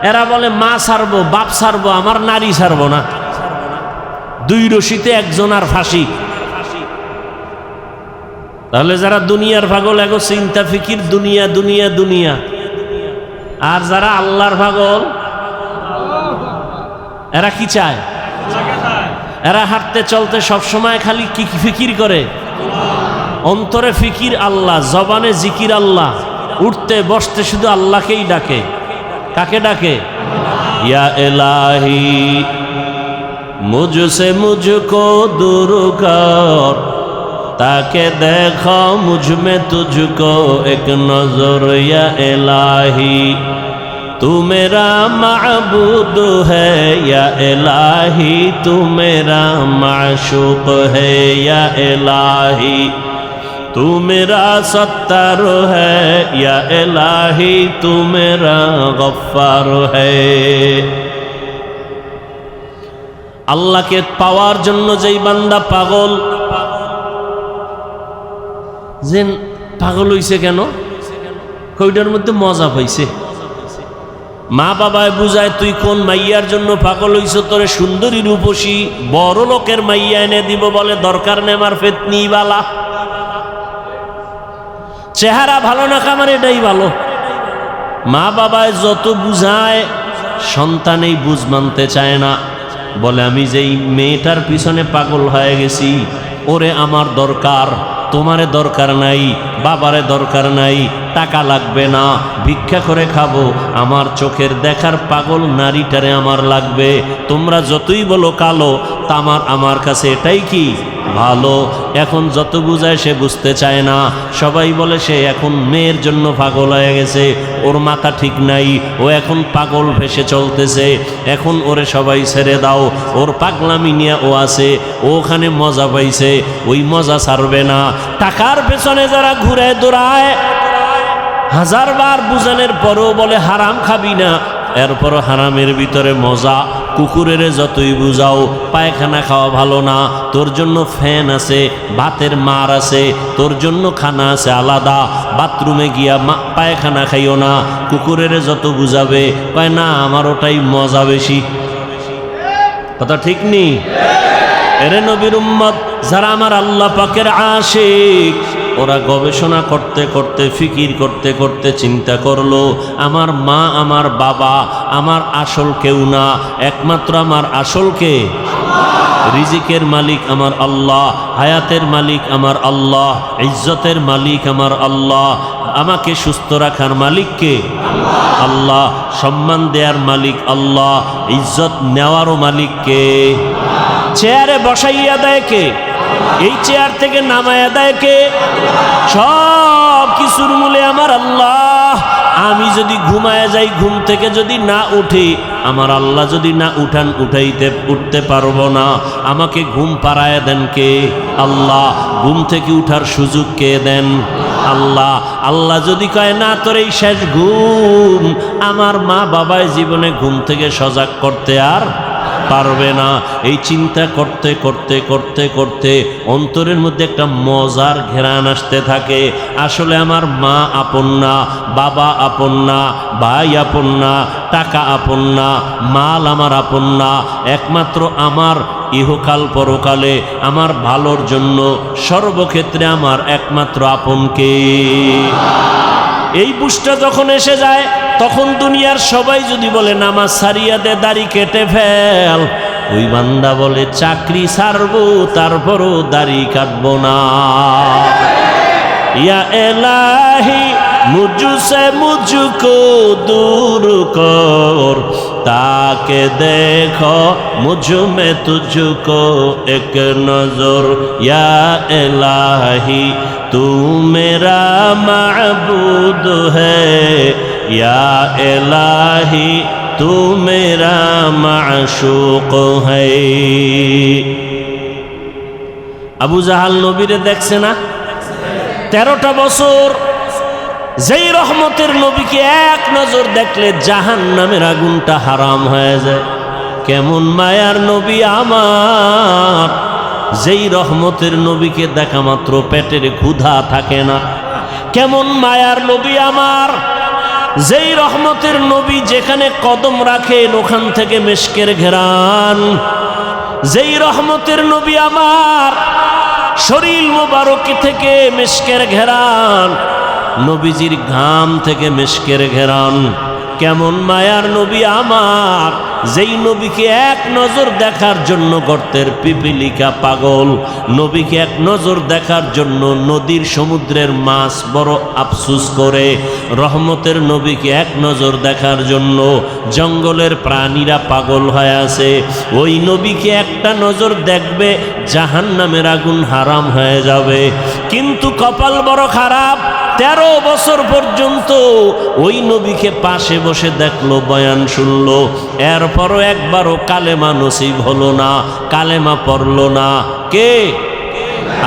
Speaker 1: এরা বলে মা ছাড়বো, বাপ ছাড়বো, আমার নারী ছাড়বো না। দুই রশিতে একজন আর ফাঁসি। তাহলে যারা দুনিয়ার পাগল এগো চিন্তা ফিকির দুনিয়া দুনিয়া দুনিয়া, আর যারা আল্লাহর পাগল এরা কি চায়? এরা হাঁটতে চলতে সবসময় খালি কি ফিকির করে? অন্তরে ফিকির আল্লাহ, জবানে জিকির আল্লাহ, উঠতে বসতে শুধু আল্লাহকেই ডাকে। কাকে ডাকে? ইয়া ইলাহি মুঝসে মুঝকো दूर कर, ताके देखो मुझ में तुझको एक नजर, या इलाही तू मेरा माबूद है, या इलाही तू मेरा माशूक है, या इलाही तू मेरा सत्तार है, या इलाही तू मेरा गफ्फार है। আল্লাহকে পাওয়ার জন্য যেই বান্দা পাগল, যে পাগল হইছে কেন? কইটার মধ্যে মজা পাইছে। মা বাবায় বুঝায় তুই কোন মাইয়ার জন্য পাগল হইছ, তোরে সুন্দরী রূপসী বড় লোকের মাইয়া এনে দিব, বলে দরকার নেই আমার ফেতনি বালা, চেহারা ভালো না কামার এটাই ভালো। মা বাবায় যত বুঝায় সন্তান এই বুঝ মানতে চায় না, বলে আমি যেই মেয়েটার পিছনে পাগল হয়ে গেছি, ওরে আমার দরকার, তোমারে দরকার নাই, বাবারে দরকার নাই, টাকা লাগবে না, ভিক্ষা করে খাবো, আমার চোখের দেখার পাগল নারীটারে আমার লাগবে। তোমরা যতই বলো কালো, তা আমার কাছে এটাই কি ভালো। এখন যত বুঝায় সে বুঝতে চায় না। সবাই বলে সে এখন মেয়ের জন্য পাগল হয়ে গেছে, ওর মাথা ঠিক নাই, ও এখন পাগল ভেসে চলতেছে, এখন ওরে সবাই ছেড়ে দাও, ওর পাগলামি নিয়ে ও আছে, ও ওখানে মজা পাইছে, ওই মজা ছাড়বে না। টাকার পেছনে যারা ঘুরে দৌড়ায়, হাজারবার বুঝানোর পরও বলে হারাম খাবি না, এরপরও হারামের ভিতরে মজা। কুকুরের যতই বুঝাও পায়খানা খাওয়া ভালো না, তোর জন্য ফ্যান আছে, ভাতের মার আছে, তোর জন্য খানা আছে আলাদা, বাথরুমে গিয়া পায়খানা খাইও না। কুকুরের যত বুঝাবে কয় না আমার ওটাই মজা বেশি। কথা ঠিক নেই? এরে নবীর উম্মত যারা আমার আল্লাহ পাকের আশিক, ওরা গবেষণা করতে করতে ফিকির করতে করতে চিন্তা করলো, আমার মা আমার বাবা আমার আসল কেউ না, একমাত্র আমার আসল কে? রিজিকের মালিক আমার আল্লাহ, হায়াতের মালিক আমার আল্লাহ, ইজ্জতের মালিক আমার আল্লাহ, আমাকে সুস্থ রাখার মালিক কে? আল্লাহ, সম্মান দেওয়ার মালিক আল্লাহ, ইজ্জত নেওয়ারও মালিক কে? চেয়ারে বসাইয়া দেয় কে? এই চেয়ার থেকে নামায়া দেয় কে? সব কিছুর মূলে আমার আল্লাহ। আমি যদি ঘুমায় যাই, ঘুম থেকে যদি না উঠি, আমার আল্লাহ যদি না উঠতে পারবো না। আমাকে ঘুম পাড়ায় দেন কে? আল্লাহ। ঘুম থেকে উঠার সুযোগ কে দেন? আল্লাহ। আল্লাহ যদি কয় না তোর এই শেষ ঘুম, আমার মা বাবায় জীবনে ঘুম থেকে সজাগ করতে আর পারবে না। এই চিন্তা করতে করতে করতে করতে অন্তরের মধ্যে একটা মজার ঘেরান আসতে থাকে। আসলে আমার মা আপন না, বাবা আপন না, ভাই আপন না, টাকা আপন না, মাল আমার আপন না, একমাত্র আমার ইহকাল পরকালে আমার ভালোর জন্য সর্বক্ষেত্রে আমার একমাত্র আপনকে। এই বুঝটা যখন এসে যায়, তখন দুনিয়ার সবাই যদি বলে নামাজ সারিয়া দে, দাড়ি কেটে ফেল, ওই বান্দা বলে চাকরি ছাড়বো তারপরও দাড়ি কাটবো না। ইয়া এলাহি মুঝসে মুঝকো দূর কর, তাকে দেখো মুঝ মে তুঝকো এক নজর। ইয়া এলাহি তু মেরা মাবুদ হ্যায়, या इलाही तू मेरा माशूक है। আবু জাহাল নবীরে দেখছে না? 13টা বছর যেই রহমতের নবীকে এক নজর দেখলে জাহান্নামের আগুনটা হারাম হয়ে যায়। কেমন মায়ার নবী আমার, যেই রহমতের নবীকে দেখা মাত্র পেটের ক্ষুধা থাকে না। কেমন মায়ার নবী আমার, যেই রহমতের নবী যেখানে কদম রাখেন ওখান থেকে মিশকের ঘেরান। যেই রহমতের নবী আমার, শরীর মোবারক থেকে মিশকের ঘেরান, নবীজির ঘাম থেকে মিশকের ঘেরান। কেমন মায়ার নবী আমার, যেই নবীকে এক নজর দেখার জন্য গর্তের পিপিলিকা পাগল, নবীকে এক নজর দেখার জন্য নদীর সমুদ্রের মাছ বড় আফসুস করে, রহমতের নবীকে এক নজর দেখার জন্য জঙ্গলের প্রাণীরা পাগল হয়ে আছে। ওই নবীকে একটা নজর দেখবে, জাহান্নামের আগুন হারাম হয়ে যাবে। কিন্তু কপাল বড় খারাপ, 13 বছর পর্যন্ত ওই নবীকে পাশে বসে দেখলো, বয়ান শুনলো, এরপরও একবারও কালেমা নসিব হলো না, কালেমা পড়লো না। কে?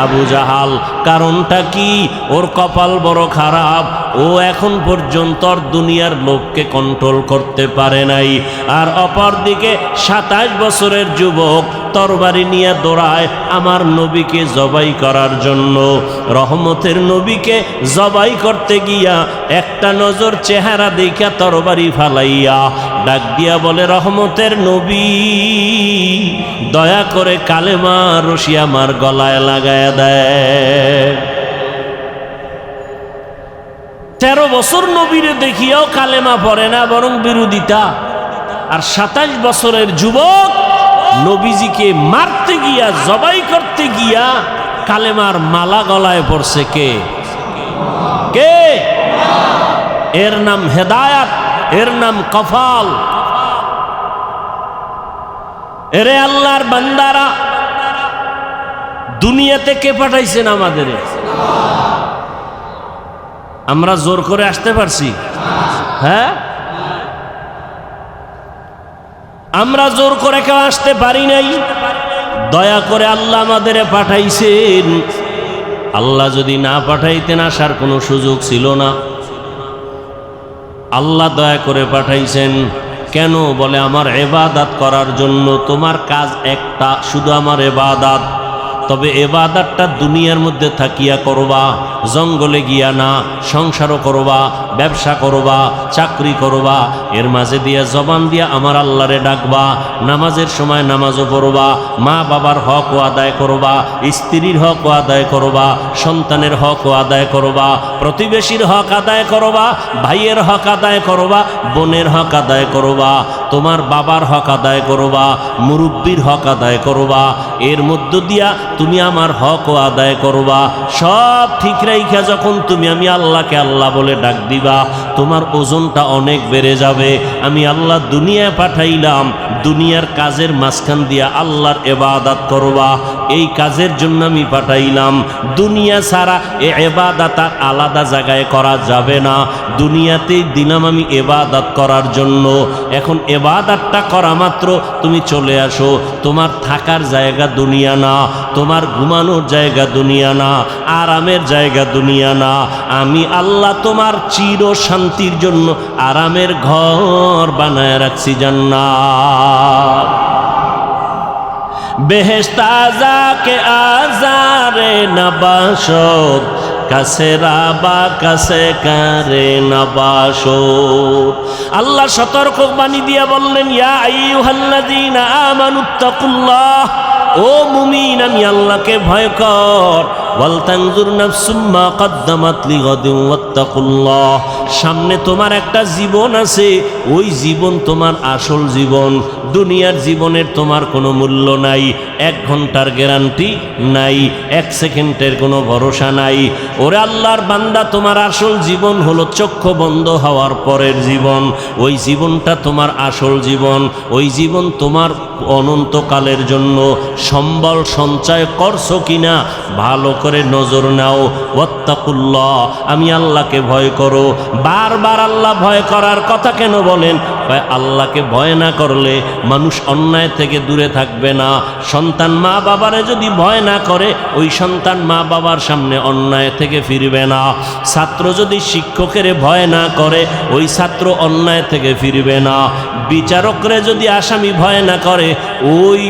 Speaker 1: আবু জাহাল। কারণটা কি? ওর কপাল বড় খারাপ, ও এখন পর্যন্ত দুনিয়ার লোককে কন্ট্রোল করতে পারে নাই। আর অপর দিকে 27 বছরের যুবক তরবারি নিয়ে দৌড়ায় আমার নবীকে জবাই করার জন্য। রহমতের নবীকে জবাই করতে গিয়া একটা নজর চেহারা দেখা তরবারি ফালাইয়া ডাক দিয়া বলে, রহমতের নবী দয়া করে কালেমা রশি আমার গলায় লাগায় দেয়। 13 বছর নবীরে দেখিয়াও কালেমা পড়ে না, বরং বিরোধিতা। আর 27 বছরের যুবক নবীজিকে মারতে গিয়া, জবাই করতে গিয়া কালেমার মালা গলায় পড়ছে। কে? কে? এর নাম হেদায়াত, এর নাম কফাল। এরে আল্লাহর বান্দারা, দুনিয়াতে কে পাঠাইছেন আমাদের? আমরা জোর করে আসতে পারছি? হ্যাঁ, আমরা জোর করে কেউ আসতে পারি নাই। দয়া করে আল্লাহ আমাদের পাঠাইছেন। আল্লাহ যদি না পাঠাইতেন আসার কোনো সুযোগ ছিল না। আল্লাহ দয়া করে পাঠাইছেন। কেন? বলে আমার ইবাদত করার জন্য। তোমার কাজ একটা, শুধু আমার ইবাদত। তবে ইবাদতটা দুনিয়ার মধ্যে থাকিয়া করবা, জঙ্গলে গিয়া না। সংসারও করবা, ব্যবসা করবা, চাকরি করবা, এর মাঝে দিয়া জবান দিয়া আমার আল্লাহরে ডাকবা। নামাজের সময় নামাজও পড়বা, মা বাবার হকও আদায় করবা, স্ত্রীর হকও আদায় করবা, সন্তানের হকও আদায় করবা, প্রতিবেশীর হক আদায় করবা, ভাইয়ের হক আদায় করবা, বোনের হক আদায় করবা, তোমার বাবার হক আদায় করবা, মুরব্বির হক আদায় করবা। এর মধ্য দিয়া তুমি আমার হকও আদায় করবা। সব ঠিক রাইখা যখন তুমি আমি আল্লাহকে আল্লাহ বলে ডাক দিবা, তোমার ওজনটা অনেক বেড়ে যাবে। আমি আল্লাহ দুনিয়ায় পাঠাইলাম, দুনিয়ার কাজের মাঝখান দিয়া আল্লাহর ইবাদত করবা। এই কাজের জন্য আমি পাঠাইলাম। দুনিয়া ছাড়া এ ইবাদত আলাদা জায়গায় করা যাবে না, দুনিয়াতেই দিলাম আমি ইবাদত করার জন্য। এখন ইবাদতটা করা মাত্র তুমি চলে আসো, তোমার থাকার জায়গা দুনিয়া না, তোমার ঘুমানোর জায়গা দুনিয়া না, আরামের জায়গা দুনিয়া না। আমি আল্লাহ তোমার চির শান্তির জন্য আরামের ঘর বানায় রাখছি জান্নাত। বেহেশত আযাকে আযারে নবাসত, কাছে রাবা কাছে কারে নবাসত। আল্লাহ সতর্ক বাণী দিয়া বললেন, ইয়া আইয়ুহাল্লাযীনা আমানুত্তাকুল্লাহ, ও মুমিন আমি আল্লাহকে ভয় কর। ওয়াল তানজুর নাফসুম মা কদ্দামাত লিগাদিন ওয়াত্তাকুল্লাহ, সামনে তোমার একটা জীবন আছে, ওই জীবন তোমার আসল জীবন। দুনিয়ার জীবনের তোমার কোনো মূল্য নাই, 1 ঘন্টার গ্যারান্টি নাই, 1 সেকেন্ডের কোনো ভরসা নাই। ওরে আল্লাহর বান্দা, তোমার আসল জীবন হলো চক্ষু বন্ধ হওয়ার পরের জীবন। ওই জীবনটা তোমার আসল জীবন, ওই জীবন তোমার অনন্তকালের জন্য। সম্বল সঞ্চয় করছো কিনা ভালো করে নজর নাও। ওয়াত্তাকুল্লাহ, আমি আল্লাহকে ভয় করো। বারবার আল্লাহ ভয় করার কথা কেন বলেন? আল্লাহকে ভয় না করলে মানুষ অন্যায় থেকে দূরে থাকবে না। সন্তান মা বাবারে যদি ভয় না করে, ওই সন্তান মা বাবার সামনে অন্যায় থেকে ফিরবে না। ছাত্র যদি শিক্ষকের ভয় না করে, ওই ছাত্র অন্যায় থেকে ফিরবে না। বিচারকরে যদি আসামি ভয় না করে, ওই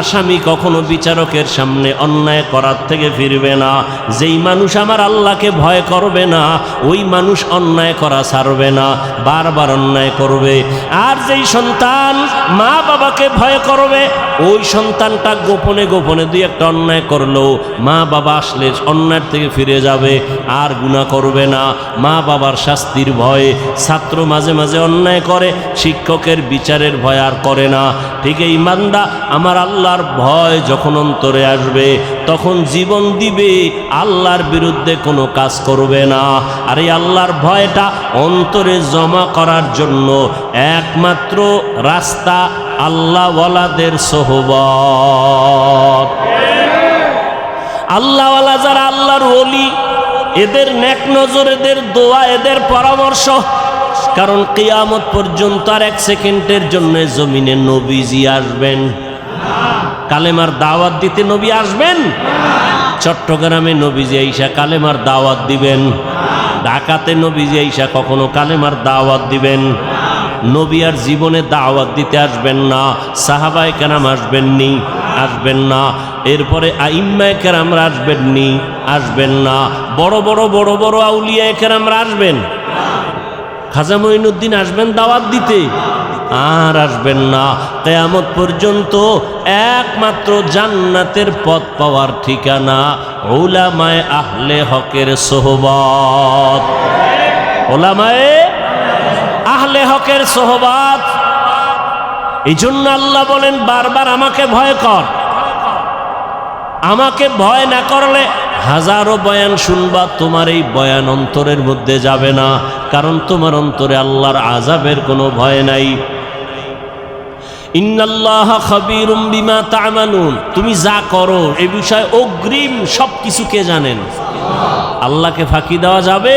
Speaker 1: আসামি কখনো বিচারকের সামনে অন্যায় করার থেকে ফিরবে না। যেই মানুষ আমার আল্লাহকে ভয় করবে না, ওই মানুষ অন্যায় করা ছাড়বে না, বারবার অন্যায় করবে। আর যেই সন্তান মা বাবাকে ভয় করবে, ওই সন্তানটা গোপনে গোপনে 2-1টা অন্যায় করলেও মা বাবা আসলে অন্যায়ের থেকে ফিরে যাবে, আর গুনাহ করবে না। মা বাবার শাস্তির ভয়ে ছাত্র মাঝে মাঝে অন্যায় করে, শিক্ষকের বিচারের ভয় আর করে না। ঠিক এই বান্দা, আমার আল্লাহর ভয় যখন অন্তরে আসবে, তখন জীবন দিবে, আল্লাহর বিরুদ্ধে কোনো কাজ করবে না। আর এই আল্লাহর ভয়টা অন্তরে জমা করার জন্য একমাত্র রাস্তা আল্লাহওয়ালাদের সোহবত। আল্লাহওয়ালা যারা, আল্লাহর ওলি, এদের নেক নজর, এদের দোয়া, এদের পরামর্শ। কারণ কিয়ামত পর্যন্ত আর 1 সেকেন্ডের জন্য জমিনে নবীজি আসবেন? কালেমার দাওয়াত দিতে নবী আসবেন? চট্টগ্রামে নবীজি আইসা কালেমার দাওয়াত দিবেন? ঢাকাতে নবীজি আইসা কখনো কালেমার দাওয়াত দিবেন? নবী আর জীবনে দাওয়াত দিতে আসবেন না। সাহাবায়ে কেরাম আসবেননি? আসবেন না। এরপরে আইম্মায়ে কেরামরা আসবেননি? আসবেন না। বড় বড় বড় বড় আউলিয়ায়ে কেরামরা আসবেন? খাজা মঈনুদ্দিন আসবেন দাওয়াত দিতে? আর আসবেন না। কিয়ামত পর্যন্ত একমাত্র জান্নাতের পথ পাওয়ার ঠিকানা উলামায়ে আহলে হকের সোহবত। উলামায়ে আহলে হকের সোহবত। এই জন্য আল্লাহ বলেন বারবার, আমাকে ভয় কর। আমাকে ভয় না করলে হাজারো বয়ান শুনবা, তোমার এই বয়ান অন্তরের মধ্যে যাবে না। কারণ তোমার অন্তরে আল্লাহর আযাবের কোনো ভয় নাই। ইন্নাল্লাহা খাবীরুম বিমা তা'মালুন, তুমি যা করো এই বিষয়ে অগ্রিম সব কিছু কে জানেন? আল্লাহকে ফাঁকি দেওয়া যাবে?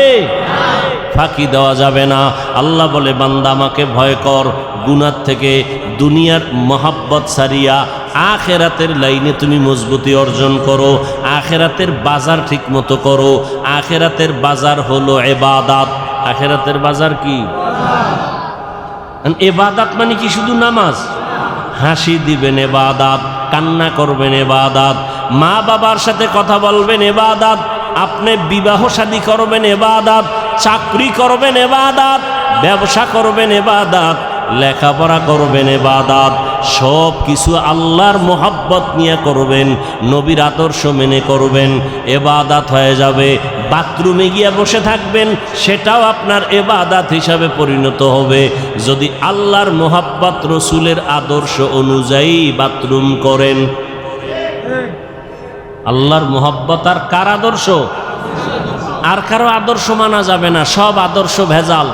Speaker 1: ফাঁকি দেওয়া যাবে না। আল্লাহ বলে, বান্দা আমাকে ভয় কর, গুনাহ থেকে দুনিয়ার মহাব্বত সারিয়া আখেরাতের লাইনে তুমি মজবুতি অর্জন করো, আখেরাতের বাজার ঠিক মতো করো। আখেরাতের বাজার হলো ইবাদত। আখেরাতের বাজার কি? ইবাদত মানে কি শুধু নামাজ? হাসি দিবেন ইবাদত, কান্না করবেন ইবাদত, মা বাবার সাথে কথা বলবেন ইবাদত, আপনি বিবাহ শাদী করবেন ইবাদত, চাকরি করবেন ইবাদত, ব্যবসা করবেন ইবাদত, লেখাপড়া করবেন ইবাদত। সব কিছু আল্লাহর মোহাব্বত নিয়ে করবেন, নবীর আদর্শ মেনে করবেন, ইবাদত হয়ে যাবে। বাথরুমে গিয়ে বসে থাকবেন, সেটাও আপনার ইবাদত হিসাবে পরিণত হবে, যদি আল্লাহর মোহাব্বত, রসুলের আদর্শ অনুযায়ী বাথরুম করেন। আল্লাহর মোহাব্বত আর কার আদর্শ? আর কারো আদর্শ মানা যাবে না। সব আদর্শ ভেজাল,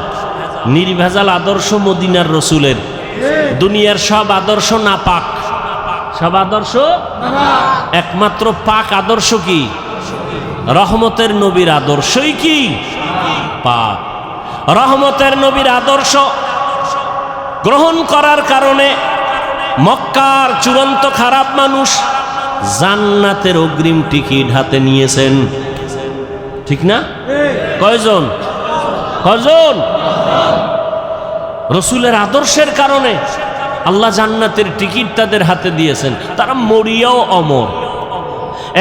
Speaker 1: নির্ভেজাল আদর্শ মদিনার রসুলের। দুনিয়ার সব আদর্শ নাপাক, সব আদর্শ একমাত্র পাক আদর্শ কি? রহমতের নবীর আদর্শই কি পাক। রহমতের নবীর আদর্শ গ্রহণ করার কারণে মক্কার চূড়ান্ত খারাপ মানুষ জান্নাতের অগ্রিম টিকিট হাতে নিয়েছেন, ঠিক না? কয়জন? কয়জন? রসুলের আদর্শের কারণে আল্লাহ জান্নাতের টিকিট তাদের হাতে দিয়েছেন। তারা মরিয়াও অমর,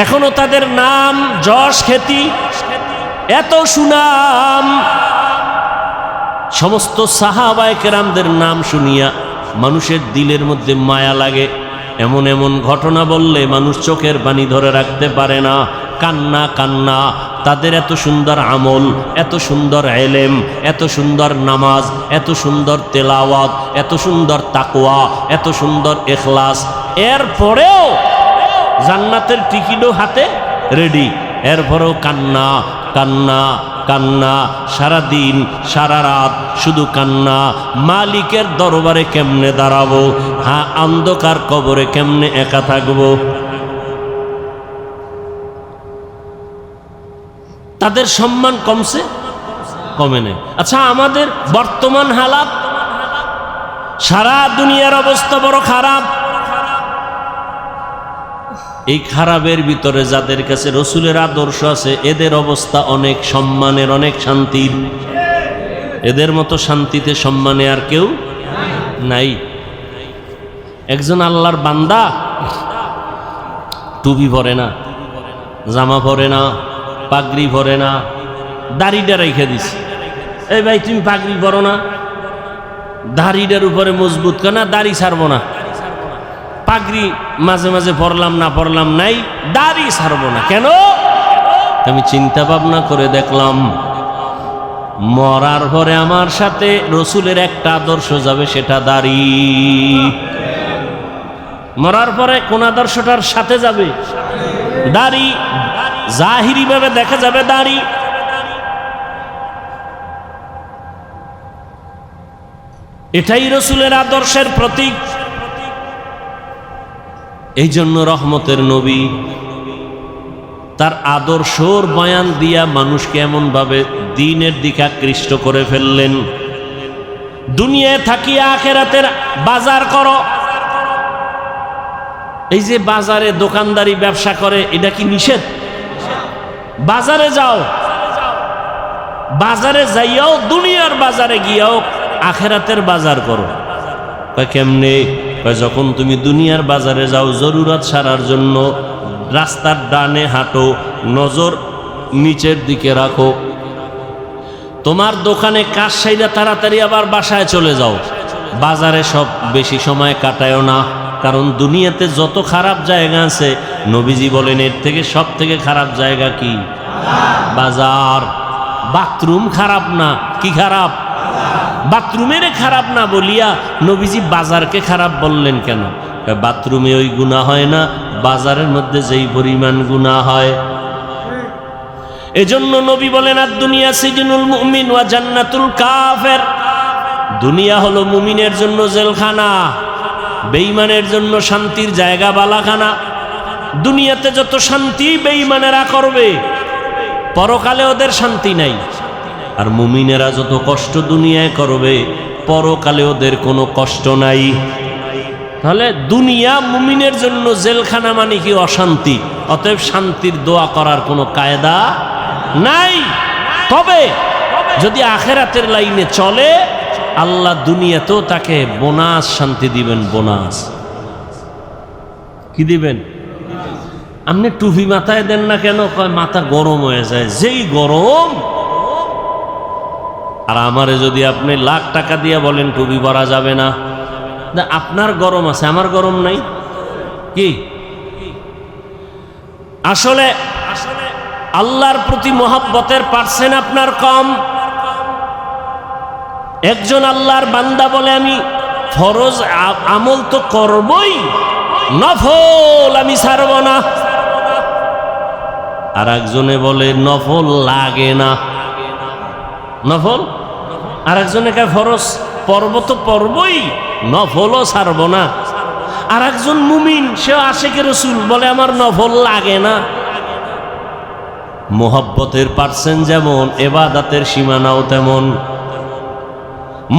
Speaker 1: এখনো তাদের নাম যশ খ্যাতি এত সুনাম। সমস্ত সাহাবায়ে কেরামদের নাম শুনিয়া মানুষের দিলের মধ্যে মায়া লাগে। এমন এমন ঘটনা বললে মানুষ চোখের পানি ধরে রাখতে পারে না, কান্না কান্না। তাদের এত সুন্দর আমল, এত সুন্দর এলেম, এত সুন্দর নামাজ, এত সুন্দর তেলাওয়াত, এত সুন্দর তাকওয়া, এত সুন্দর ইখলাস, এরপরেও জান্নাতের টিকিটও হাতে রেডি, এরপরেও কান্না কান্না কান্না, সারা দিন সারা রাত শুধু কান্না। মালিকের দরবারে কেমনে দাঁড়াবো? হ্যাঁ, অন্ধকার কবরে কেমনে একা থাকবো? তাদের সম্মান কমছে? কমে নেই। আচ্ছা, আমাদের বর্তমান হালাত, সারা দুনিয়ার অবস্থা বড় খারাপ। এই খারাপের ভিতরে যাদের কাছে রসুলের আদর্শ আছে এদের অবস্থা অনেক সম্মানের, অনেক শান্তির। এদের মতো শান্তিতে সম্মানে আর কেউ নাই। একজন আল্লাহর বান্দা টুপি পরে না, জামা পরে না, পাগড়ি পরে না, দাড়িটা রেখে দিছে। এই ভাই, তুমি পাগড়ি পরো না, দাড়িটার উপরে মজবুত কেন? দাড়ি ছাড়বো না। পাগড়ি মাঝে মাঝে পরলাম না পরলাম নাই, দাড়ি ছাড়বো না কেন? আমি চিন্তা ভাবনা করে দেখলাম মরার পরে আমার সাথে রসুলের একটা আদর্শ যাবে, সেটা দাড়ি। মরার পরে কোন আদর্শটার সাথে যাবে? দাড়ি। জাহিরি ভাবে দেখা যাবে দাড়ি। এটাই রসুলের আদর্শের প্রতীক। এই জন্য রহমতের নবী তার আদর্শর বয়ান দিয়া মানুষকে এমন ভাবে দ্বীনের দিকে আকৃষ্ট করে ফেললেন। দুনিয়ায় থাকিয়া আখিরাতের বাজার করো। এই যে বাজারে দোকানদারি ব্যবসা করে, এটা কি নিষেধ? বাজারে যাও, বাজারে যাইয়াও দুনিয়ার বাজারে গিয়াও আখিরাতের বাজার করো। কেমনে? যখন তুমি দুনিয়ার বাজারে যাও জরুরত সারার জন্য, রাস্তার ডানে হাঁটো, নজর নিচের দিকে রাখো। তোমার দোকানে কাজ সাইরা তাড়াতাড়ি আবার বাসায় চলে যাও। বাজারে সব বেশি সময় কাটায়ও না, কারণ দুনিয়াতে যত খারাপ জায়গা আছে নবীজি বলেন এর থেকে সব থেকে খারাপ জায়গা কি? বাজার। বাথরুম খারাপ না, কি খারাপ? বাথরুমের খারাপ না বলিয়া নবীজি বাজারকে খারাপ বললেন কেন? বাথরুমে ওই গুনাহ হয় না, বাজারের মধ্যে যেই পরিমাণ গুনাহ হয়। এজন্য নবী বলেন আর দুনিয়া সিজনুল মুমিন ওয়া জান্নাতুল কাফের। দুনিয়া হলো মুমিনের জন্য জেলখানা, বেঈমানের জন্য শান্তির জায়গা, বালাখানা। দুনিয়াতে যত শান্তি বেঈমানেরা করবে, পরকালে ওদের শান্তি নাই। আর মুমিনেরা যত কষ্ট দুনিয়ায় করবে, পরকালে ওদের কোনো কষ্ট নাই। তাহলে দুনিয়া মুমিনের জন্য জেলখানা মানে কি? অশান্তি। অতএব শান্তির দোয়া করার কোনো কায়দা নাই। তবে যদি আখিরাতের লাইনে চলে, আল্লাহ দুনিয়াতেও তাকে বোনাস শান্তি দিবেন। বোনাস কি দিবেন? আপনি টুপি মাথায় দেন না কেন? কয় মাথা গরম হয়ে যায়। যেই গরম। আর আমারে যদি আপনি লাখ টাকা দিয়ে বলেন টুপি পরা যাবে না, আপনার গরম আছে, আমার গরম নাই। কি আসলে আল্লাহর প্রতি মহব্বতের পার্সেন্ট আপনার কম। একজন আল্লাহর বান্দা বলে আমি ফরজ আমল তো করবই, নফল আমি ছাড়ব না। আর একজনে বলে নফল লাগে না। নফল আর একজনে কে ফরজ পর্ব তো পর্বই, নফলও ছাড়ব না। আর একজন মুমিন, সে আশেকে রসুল, বলে আমার নফল লাগে না। মোহাব্বতের পার্সেন্ট যেমন, এবাদাতের সীমানাও তেমন।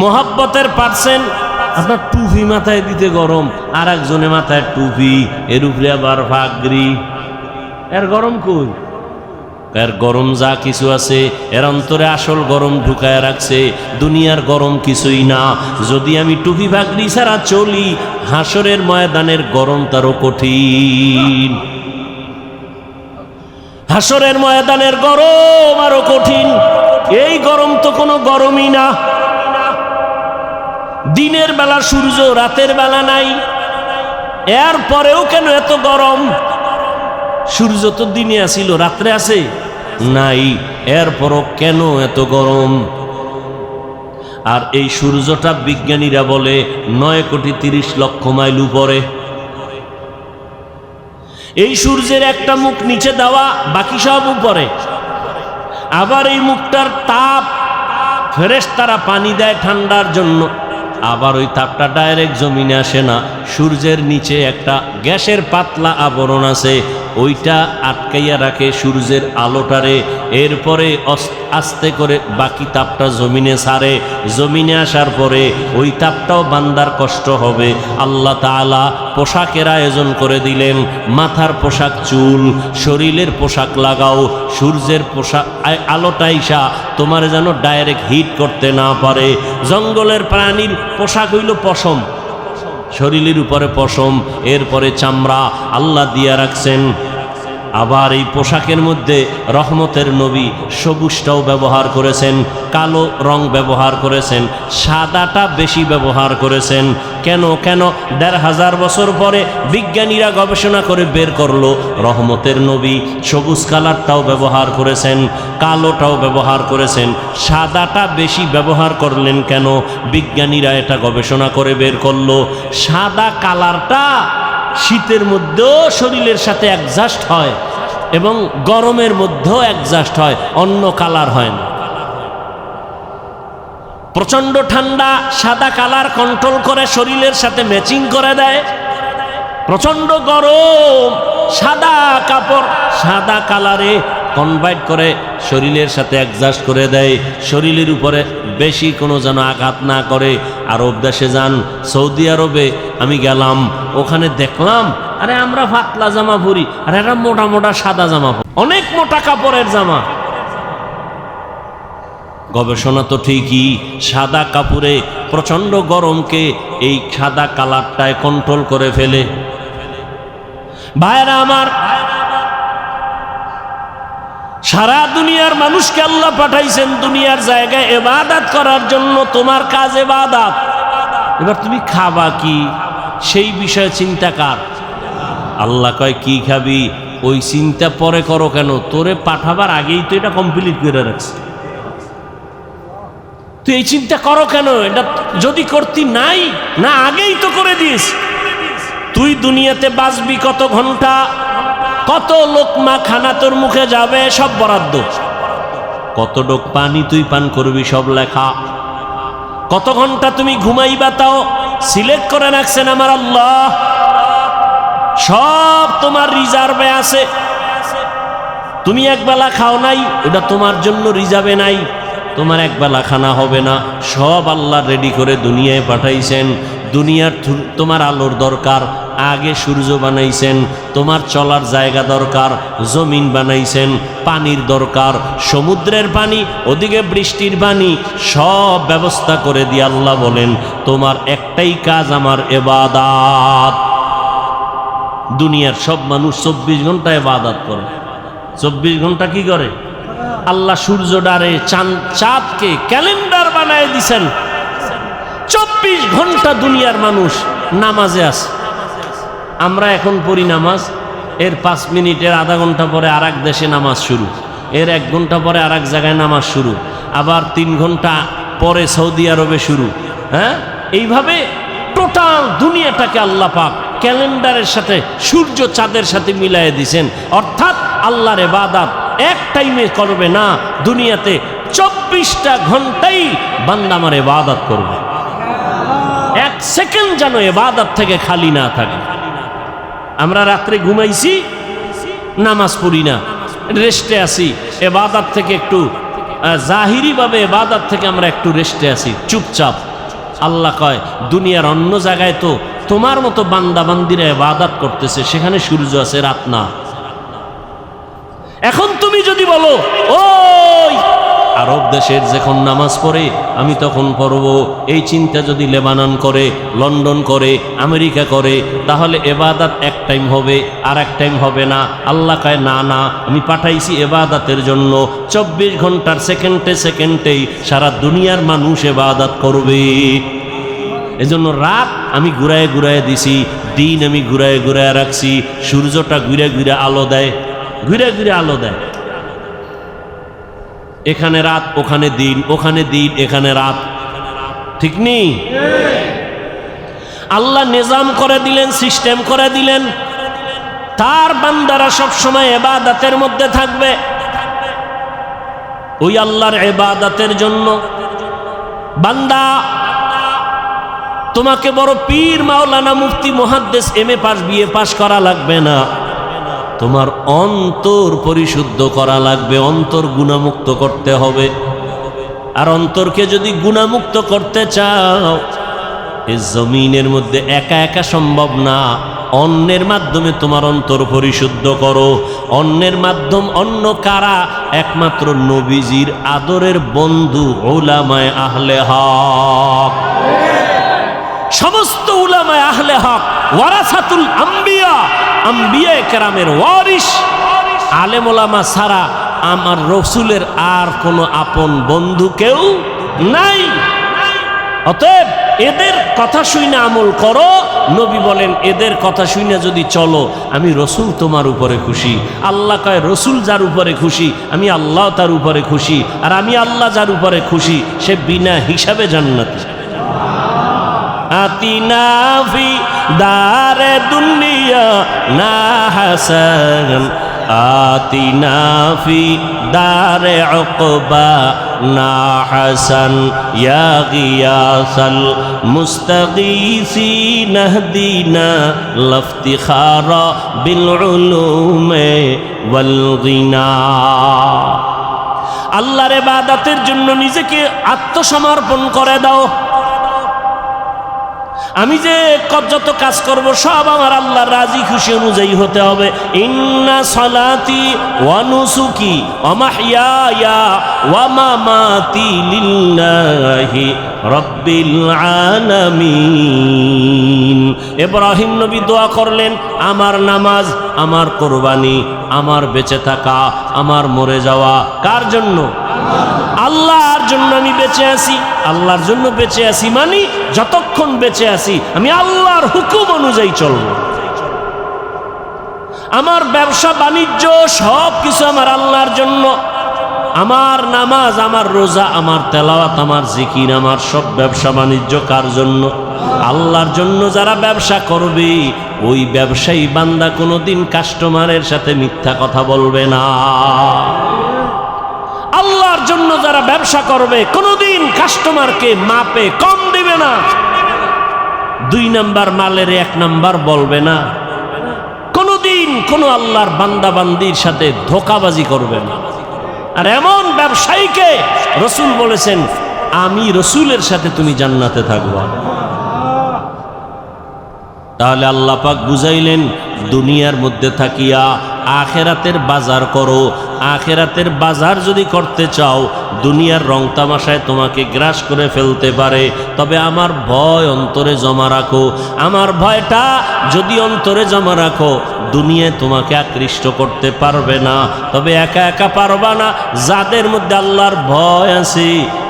Speaker 1: মোহাব্বতের পার্সেন্ট, আপনার টুপি মাথায় দিতে গরম, আর একজনে মাথায় টুপি, এর উপরে আবার পাগড়ি, এর গরম কই? এর গরম যা কিছু আছে এর অন্তরে আসল গরম ঢুকায় রাখছে, দুনিয়ার গরম কিছুই না। যদি আমি টুপি পাগড়ি ছাড়া চলি, হাসরের ময়দানের গরম তারও কঠিন, হাসরের ময়দানের গরম আরো কঠিন। এই গরম তো কোনো গরমই না। দিনের বেলা সূর্য, রাতের বেলা নাই, এর পরেও কেন এত গরম? সূর্য তো দিনে আসিল, রাত্রে আছে নাই, এরপরও কেন এত গরম? আর এই সূর্যটা বিজ্ঞানীরা বলে 9,30,00,000 মাইল উপরে। এই সূর্যের একটা মুখ নিচে দেওয়া, বাকি সব উপরে। আবার এই মুখটার তাপ ফেরেশতারা পানি দেয় ঠান্ডার জন্য, আবার ওই তাপটা ডাইরেক্ট জমিনে আসে না, সূর্যের নিচে একটা গ্যাসের পাতলা আবরণ আছে, ওইটা আটকাইয়া রাখে সূর্যের আলোটারে। এরপরে আস্তে করে বাকি তাপটা জমিনে ছাড়ে, জমিনে আসার পরে ওই তাপটাও বান্দার কষ্ট হবে। আল্লাহ তাআলা পোশাকের আয়োজন করে দিলেন, মাথার পোশাক চুল, শরীরের পোশাক লাগাও, সূর্যের পোশাক আলোটা আইসা তোমার যেন ডাইরেক্ট হিট করতে না পারে। জঙ্গলের প্রাণীর পোশাক হইল পশম, শরীরের উপরে পশম, এরপরে চামড়া আল্লাহ দিয়া রাখছেন। আবার এই পোশাকের মধ্যে রহমতের নবী সবুজটাও ব্যবহার করেছেন, কালো রং ব্যবহার করেছেন, সাদাটা বেশি ব্যবহার করেছেন। কেন? ১৫০০ বছর পরে বিজ্ঞানীরা গবেষণা করে বের করলো রহমতের নবী সবুজ কালারটাও ব্যবহার করেছেন, কালোটাও ব্যবহার করেছেন, সাদাটা বেশি ব্যবহার করলেন কেন? বিজ্ঞানীরা এটা গবেষণা করে বের করলো সাদা কালারটা শীতের মধ্যেও শরীরের সাথে অ্যাডজাস্ট হয় এবং গরমের মধ্যেও অ্যাডজাস্ট হয়, অন্য কালার হয় না। প্রচন্ড ঠান্ডা সাদা কালার কন্ট্রোল করে শরীরের সাথে ম্যাচিং করে দেয়, প্রচন্ড গরম সাদা কাপড় সাদা কালারে কনভার্ট করে শরীরের সাথে অ্যাডজাস্ট করে দেয়, শরীরের উপরে বেশি কোনো যেন আঘাত না করে। আরব দেশে যান, সৌদি আরবে আমি গেলাম, ওখানে দেখলাম আরে আমরা পাতলা জামা পরি, আর এরা মোটা মোটা সাদা জামা পরি, অনেক মোটা কাপড়ের জামা। গবেষণা তো ঠিকই, সাদা কাপড়ে প্রচন্ড গরমকে এই সাদা কালারটায় কন্ট্রোল করে ফেলে। ভাইরা আমার, সারা দুনিয়ার মানুষকে আল্লাহ পাঠাইছেন দুনিয়ার জায়গায় ইবাদত করার জন্য। তোমার কাজ ইবাদত। এবার তুমি খাবা কি সেই বিষয়ে চিন্তা কার? আল্লাহ কয় কি খাবি ওই চিন্তা পরে করো কেন? তোরে পাঠাবার আগেই তো এটা কমপ্লিট করে রাখছে, তুই এই চিন্তা করো কেন? এটা যদি করতি নাই না আগেই তো করে দিস। তুই দুনিয়াতে বাঁচবি কত ঘন্টা, কত লোকমা খানা তোর মুখে যাবে সব বরাদ্দ, কত ডোক পানি তুই পান করবি সব লেখা, কত ঘন্টা তুমি ঘুমাইবা তাও সিলেক্ট করে রাখছেন আমার আল্লাহ, সব তোমার রিজার্ভে আছে। তুমি একবেলা খাও নাই, ওটা তোমার জন্য রিজার্ভে নাই, তোমার একবেলা খানা হবে না, সব আল্লাহ রেডি করে দুনিয়ায় পাঠাইছেন। দুনিয়ার তোমার আলোর দরকার, আগে সূর্য বানাইছেন, তোমার চলার জায়গা দরকার, জমিন বানাইছেন, পানির দরকার, সমুদ্রের পানি, ওদিকে বৃষ্টির পানি, সব ব্যবস্থা করে দিয়ে আল্লাহ বলেন তোমার একটাই কাজ আমার ইবাদত। দুনিয়ার সব মানুষ 24 ঘন্টা ইবাদত করে। 24 ঘন্টা কি করে? আল্লাহ সূর্য ডারে চাঁদকে ক্যালেন্ডার বানায় দিছেন। 24 ঘন্টা দুনিয়ার মানুষ নামাজে আছে। আমরা এখন পড়ি নামাজ, এর 5 মিনিটের আধা ঘন্টা পরে আর এক দেশে নামাজ শুরু, এর 1 ঘন্টা পরে আর এক জায়গায় নামাজ শুরু, আবার 3 ঘন্টা পরে সৌদি আরবে শুরু। হ্যাঁ, এইভাবে টোটাল দুনিয়াটাকে আল্লাহ পাক ক্যালেন্ডারের সাথে সূর্য চাঁদের সাথে মিলাইয়া দিছেন। অর্থাৎ আল্লাহর ইবাদত এক টাইমে করবে না, দুনিয়াতে 24টা ঘন্টাই বান্দা আমার ইবাদত করবে, 1 সেকেন্ড যেন ইবাদত থেকে খালি না থাকে। আমরা রাত্রে ঘুমাইছি, নামাজ পড়ি না, রেস্টে আছি, এবাদত থেকে একটু জাহিরিভাবে এবাদত থেকে আমরা একটু রেস্টে আছি, চুপচাপ। আল্লাহ কয় দুনিয়ার অন্য জায়গায় তো তোমার মতো বান্দা বান্দিরা ইবাদত করতেছে, সেখানে সূর্য আছে, রাত না। এখন তুমি যদি বলো ওই আরব দেশের যখন নামাজ পড়ে আমি তখন পড়ব, এই চিন্তা যদি লেবানন করে, লন্ডন করে, আমেরিকা করে, তাহলে ইবাদত এক টাইম হবে আর এক টাইম হবে না। আল্লাহ কয় না না, আমি পাঠাইছি ইবাদতের জন্য, 24 ঘন্টার সেকেন্ডে সেকেন্ডেই সারা দুনিয়ার মানুষ ইবাদত করবে। এজন্য রাত আমি ঘুরায় ঘুরায় দিছি, দিন আমি ঘুরায় ঘুরায় রাখছি। সূর্যটা ঘুরে ঘুরে আলো দেয়, ঘুরে ঘুরে আলো দেয়। এখানে রাত, ওখানে দিন, ওখানে দিন, এখানে রাত, ঠিক নেই? আল্লাহ নিজাম করে দিলেন, সিস্টেম করে দিলেন, তার বান্দারা সব সময় ইবাদতের মধ্যে থাকবে। ওই আল্লাহর ইবাদতের জন্য বান্দা, তোমাকে বড় পীর, মাওলানা, মুফতি, মুহাদ্দিস, এমএ পাস, বিএ পাস করা লাগবে না। তোমার অন্তর পরিশুদ্ধ করা লাগবে, অন্তর গুনাহমুক্ত করতে হবে। আর অন্তরকে যদি গুনাহমুক্ত করতে চাও, এই জমিনের মধ্যে একা একা সম্ভব না। অন্যের মাধ্যমে তোমার অন্তর পরিশুদ্ধ করো। অন্যের মাধ্যম অন্য কারা? একমাত্র নবীজির আদরের বন্ধু উলামায়ে আহলে হক। সমস্ত উলামায়ে আহলে হক ওয়ারাসাতুল আম্বিয়া, আম্বিয়ায়ে কেরামের ওয়ারিস। আলেম ওলামা ছাড়া আমার রসুলের আর কোনো আপন বন্ধু কেউ নাই। অতএব এদের কথা শুনে আমল করো। নবী বলেন এদের কথা শুনে যদি চলো, আমি রসুল তোমার উপরে খুশি। আল্লাহ কয় রসুল যার উপরে খুশি, আমি আল্লাহ তার উপরে খুশি। আর আমি আল্লাহ যার উপরে খুশি, সে বিনা হিসাবে জান্নাতি। আতিনা ফি দারে দুনিয়া না হাসান, আতিনা ফি দারে উকবা না হাসান, ইয়া গিয়াসাল মুস্তাগীসিন ইহদিনা লাফতিখারা বিল উলুমে ওয়াল গিনা। আল্লাহর ইবাদতের জন্য নিজেকে আত্মসমর্পণ করে দাও। আমি যে যত কাজ করব সব আমার আল্লাহর রাজি খুশি অনুযায়ী হতে হবে। ইন্না সালাতি ওয়া নুসুকি ওয়া মাহইয়ায়া ওয়া মামাতি লিল্লাহি রাব্বিল আলামিন। ইব্রাহিম নবী দোয়া করলেন, আমার নামাজ, আমার কোরবানি, আমার বেঁচে থাকা, আমার মরে যাওয়া কার জন্য? আল্লাহর জন্য আমি বেঁচে আছি। আল্লাহর জন্য বেঁচে আছি মানে যতক্ষণ বেঁচে আছি আমি আল্লাহর হুকুম অনুযায়ী চলব। আমার ব্যবসা বাণিজ্য সব কিছু আমার আল্লাহর জন্য। আমার নামাজ, আমার রোজা, আমার তেলাওয়াত, আমার জিকির, আমার সব ব্যবসা বাণিজ্য কার জন্য? আল্লাহর জন্য। যারা ব্যবসা করবে ওই ব্যবসায়ী বান্দা কোনোদিন কাস্টমারের সাথে মিথ্যা কথা বলবে না। আল্লাহর জন্য যারা ব্যবসা করবে কোনোদিন কাস্টমারকে মাপে কম দিবে না। 2 নাম্বার মালের 1 নাম্বার বলবে না। কোনোদিন কোনো আল্লাহর বান্দা বান্দির সাথে ধোঁকাবাজি করবে না। আর এমন ব্যবসায়ীকে রসুল বলেছেন, আমি রসুলের সাথে তুমি জান্নাতে থাকবা। তাহলে আল্লাহ পাক বুঝাইলেন, দুনিয়ার মধ্যে থাকিয়া আখেরাতের বাজার করো। আখেরাতের বাজার যদি করতে চাও, দুনিয়ার রং তামাশায় তোমাকে গ্রাস করে ফেলতে পারে, তবে আমার ভয় অন্তরে জমা রাখো। আমার ভয়টা যদি অন্তরে জমা রাখো, দুনিয়ায় তোমাকে আকৃষ্ট করতে পারবে না। তবে একা একা পারবা না। যাদের মধ্যে আল্লাহর ভয় আছে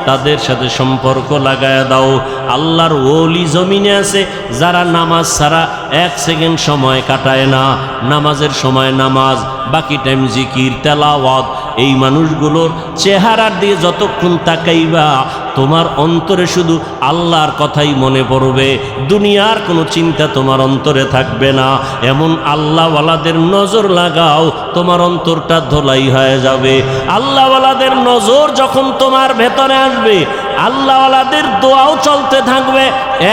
Speaker 1: তাদের সাথে সম্পর্ক লাগায়া দাও। আল্লাহর ওলি জমিনে আছে যারা নামাজ ছাড়া 1 সেকেন্ড সময় কাটায় না। নামাজের সময় নামাজ, বাকি টাইম জিকির, তেলাওয়াত। এই মানুষগুলোর চেহারার দিয়ে যতক্ষণ তাকাইবা, তোমার অন্তরে শুধু আল্লাহর কথাই মনে পড়বে, দুনিয়ার কোনো চিন্তা তোমার অন্তরে থাকবে না। এমন আল্লাহওয়ালাদের নজর লাগাও, তোমার অন্তরটা ধোলাই হয়ে যাবে। আল্লাহওয়ালাদের নজর যখন তোমার ভেতরে আসবে, আল্লাহওয়ালাদের দোয়াও চলতে থাকবে।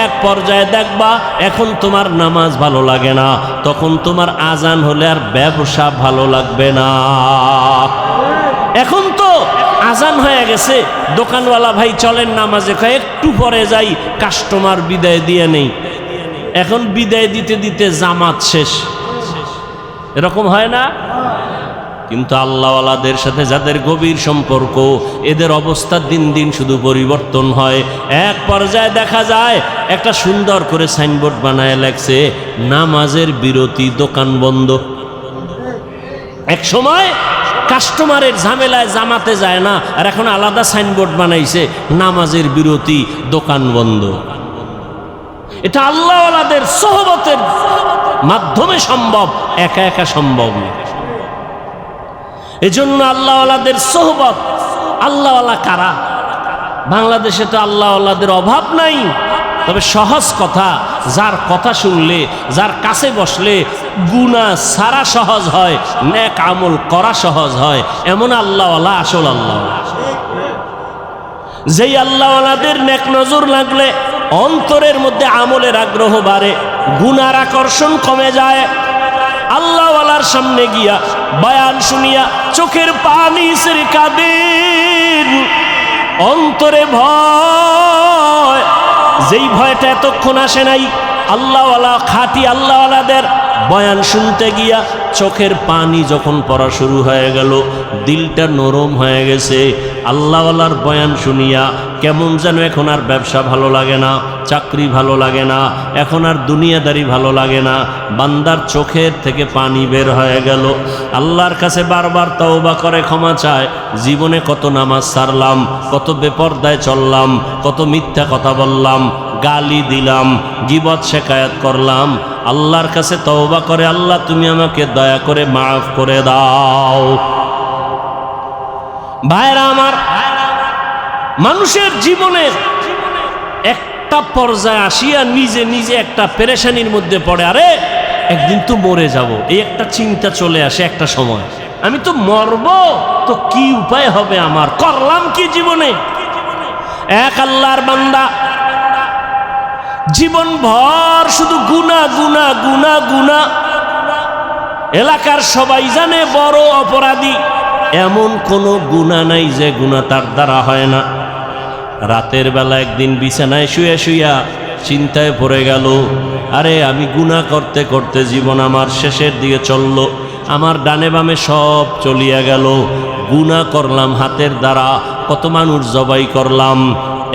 Speaker 1: এক পর্যায়ে দেখবা এখন তোমার নামাজ ভালো লাগে না, তখন তোমার আজান হলে আর ব্যবসা ভালো লাগবে না। এখন তো আজান হয়ে গেছে, দোকানওয়ালা ভাই চলেন নামাজে, একটু পরে যাই, কাস্টমার বিদায় দিয়ে নেই। এখন বিদায় দিতে দিতে জামাত শেষ, এরকম হয় না? কিন্তু আল্লাহওয়ালাদের সাথে যাদের গভীর সম্পর্ক, এদের অবস্থা দিন দিন শুধু পরিবর্তন হয়। এক পর্যায়ে দেখা যায় একটা সুন্দর করে সাইনবোর্ড বানায় লেখছে নামাজের বিরতি, দোকান বন্ধ। এক সময় কাস্টমারের ঝামেলায় জামাতে যায় না, আর এখন আলাদা সাইনবোর্ড বানাইছে নামাজের বিরতি, দোকান বন্ধ। এটা আল্লাহওয়ালাদের সোহবতের মাধ্যমে সম্ভব, একা একা সম্ভব না। এজন্য আল্লাহওয়ালাদের সোহবত। আল্লাহওয়ালা কারা? বাংলাদেশে তো আল্লাহওয়ালাদের অভাব নাই, তবে সহজ কথা, যার কথা শুনলে, যার কাছে বসলে গুনাহ সারা সহজ হয়, নেক আমল করা সহজ হয়, এমন আল্লাহওয়ালা আসল আল্লাহওয়ালা। যেই আল্লাহওয়ালাদের নেক নজর লাগলে অন্তরের মধ্যে আমলের আগ্রহ বাড়ে, গুনার আকর্ষণ কমে যায়। আল্লাহওয়ালার সামনে গিয়া বয়ান শুনিয়া চোখের পানি ছেড়ে কাঁদেন, অন্তরে ভয়, যেই ভয়টা এতক্ষণ আসে নাই। আল্লাহওয়ালা খাঁটি আল্লাহওয়ালাদের বয়ান শুনতে গিয়া চোখের পানি যখন পড়া শুরু হয়ে গেল, দিলটা নরম হয়ে গেছে। আল্লাহওয়ালার বয়ান শুনিয়া কেমন যেন এখন আর ব্যবসা ভালো লাগে না, চাকরি ভালো লাগে না, এখন আর দুনিয়াদারি ভালো লাগে না। বান্দার চোখের থেকে পানি বের হয়ে গেল। আল্লাহর কাছে বারবার তওবা করে ক্ষমা চায়, জীবনে কত নামাজ ছাড়লাম, কত বেপরদায় চললাম, কত মিথ্যা কথা বললাম, গালি দিলাম, গীবত শেকায়াত করলাম। আল্লাহর কাছে তওবা করে, আল্লাহ তুমি আমাকে দয়া করে মাফ করে দাও। ভাইরা আমার, মানুষের জীবনের একটা পর্যায়ে আসিয়া নিজে নিজে একটা পেরেশানির মধ্যে পড়ে, আরে একদিন তো মরে যাব, এই একটা চিন্তা চলে আসে একটা সময়, আমি তো মরব, তো কি উপায় হবে আমার, করলাম কি জীবনে। এক আল্লাহর বান্দা জীবন ভর শুধু গুনাহ গুনাহ গুনাহ গুনাহ, এলাকার সবাই জানে বড় অপরাধী, এমন কোনো গুনাহ নাই যে গুনাহ তার দ্বারা হয় না। রাতের বেলা একদিন বিছানায় শুয়ে শুইয়া চিন্তায় পড়ে গেল, আরে আমি গুনাহ করতে করতে জীবন আমার শেষের দিকে চলল, আমার ডানে বামে সব চলিয়া গেল, গুনাহ করলাম হাতের দ্বারা, কত মানুষ জবাই করলাম।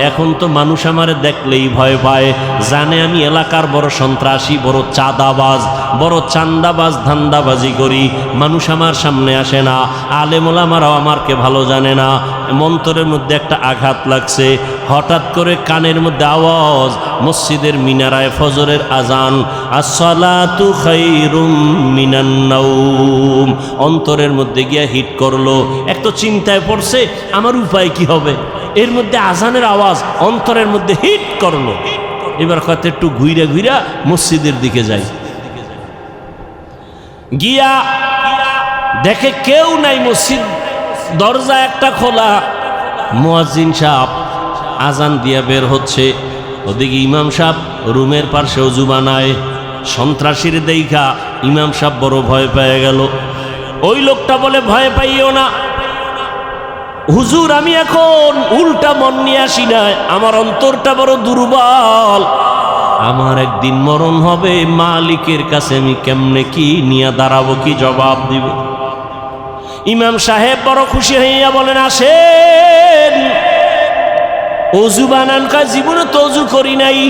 Speaker 1: এখন তো মানুষ আমারে দেখলেই ভয় পায়, জানে আমি এলাকার বড় সন্ত্রাসী, বড় চাঁদাবাজ, বড় চান্দাবাজ, ধান্দাবাজি করি। মানুষ আমার সামনে আসে না, আলেম ওলামারাও আমারকে ভালো জানে না। মন্তরের মধ্যে একটা আঘাত লাগছে, হঠাৎ করে কানের মধ্যে আওয়াজ, মসজিদের মিনারায় ফজরের আজান, আসসালাতু খায়রুম মিনান নাওম। অন্তরের মধ্যে গিয়া হিট করলো, এক তো চিন্তায় পড়ছে আমার উপায় কি হবে, এর মধ্যে আজানের আওয়াজ অন্তরের মধ্যে হিট করলো। এবার কত একটু ঘুইরা ঘুইরা মসজিদের দিকে যাই, গিয়া দেখে কেউ নাই, মসজিদ দরজা একটা খোলা, মুয়াজ্জিন সাহেব আজান দিয়া বের হচ্ছে, ওদিকে ইমাম সাহেব রুমের পাশে ওযু বানায়। সন্ত্রাসীর দেইখা ইমাম সাহেব বড় ভয় পেয়ে গেল। ওই লোকটা বলে, ভয় পাইও না হুজুর, আমি এখন উল্টা মন নিয়ে আসি না, আমার অন্তরটা বড় দুর্বল, আমার একদিন মরণ হবে, মালিকের কাছে আমি কেমনে কি নিয়ে দাঁড়াবো, কি জবাব দিব। ইমাম সাহেব বড় খুশি হইয়া বলেন, আসেন অজু বানান। কয় জীবনে তো অজু করি নাই।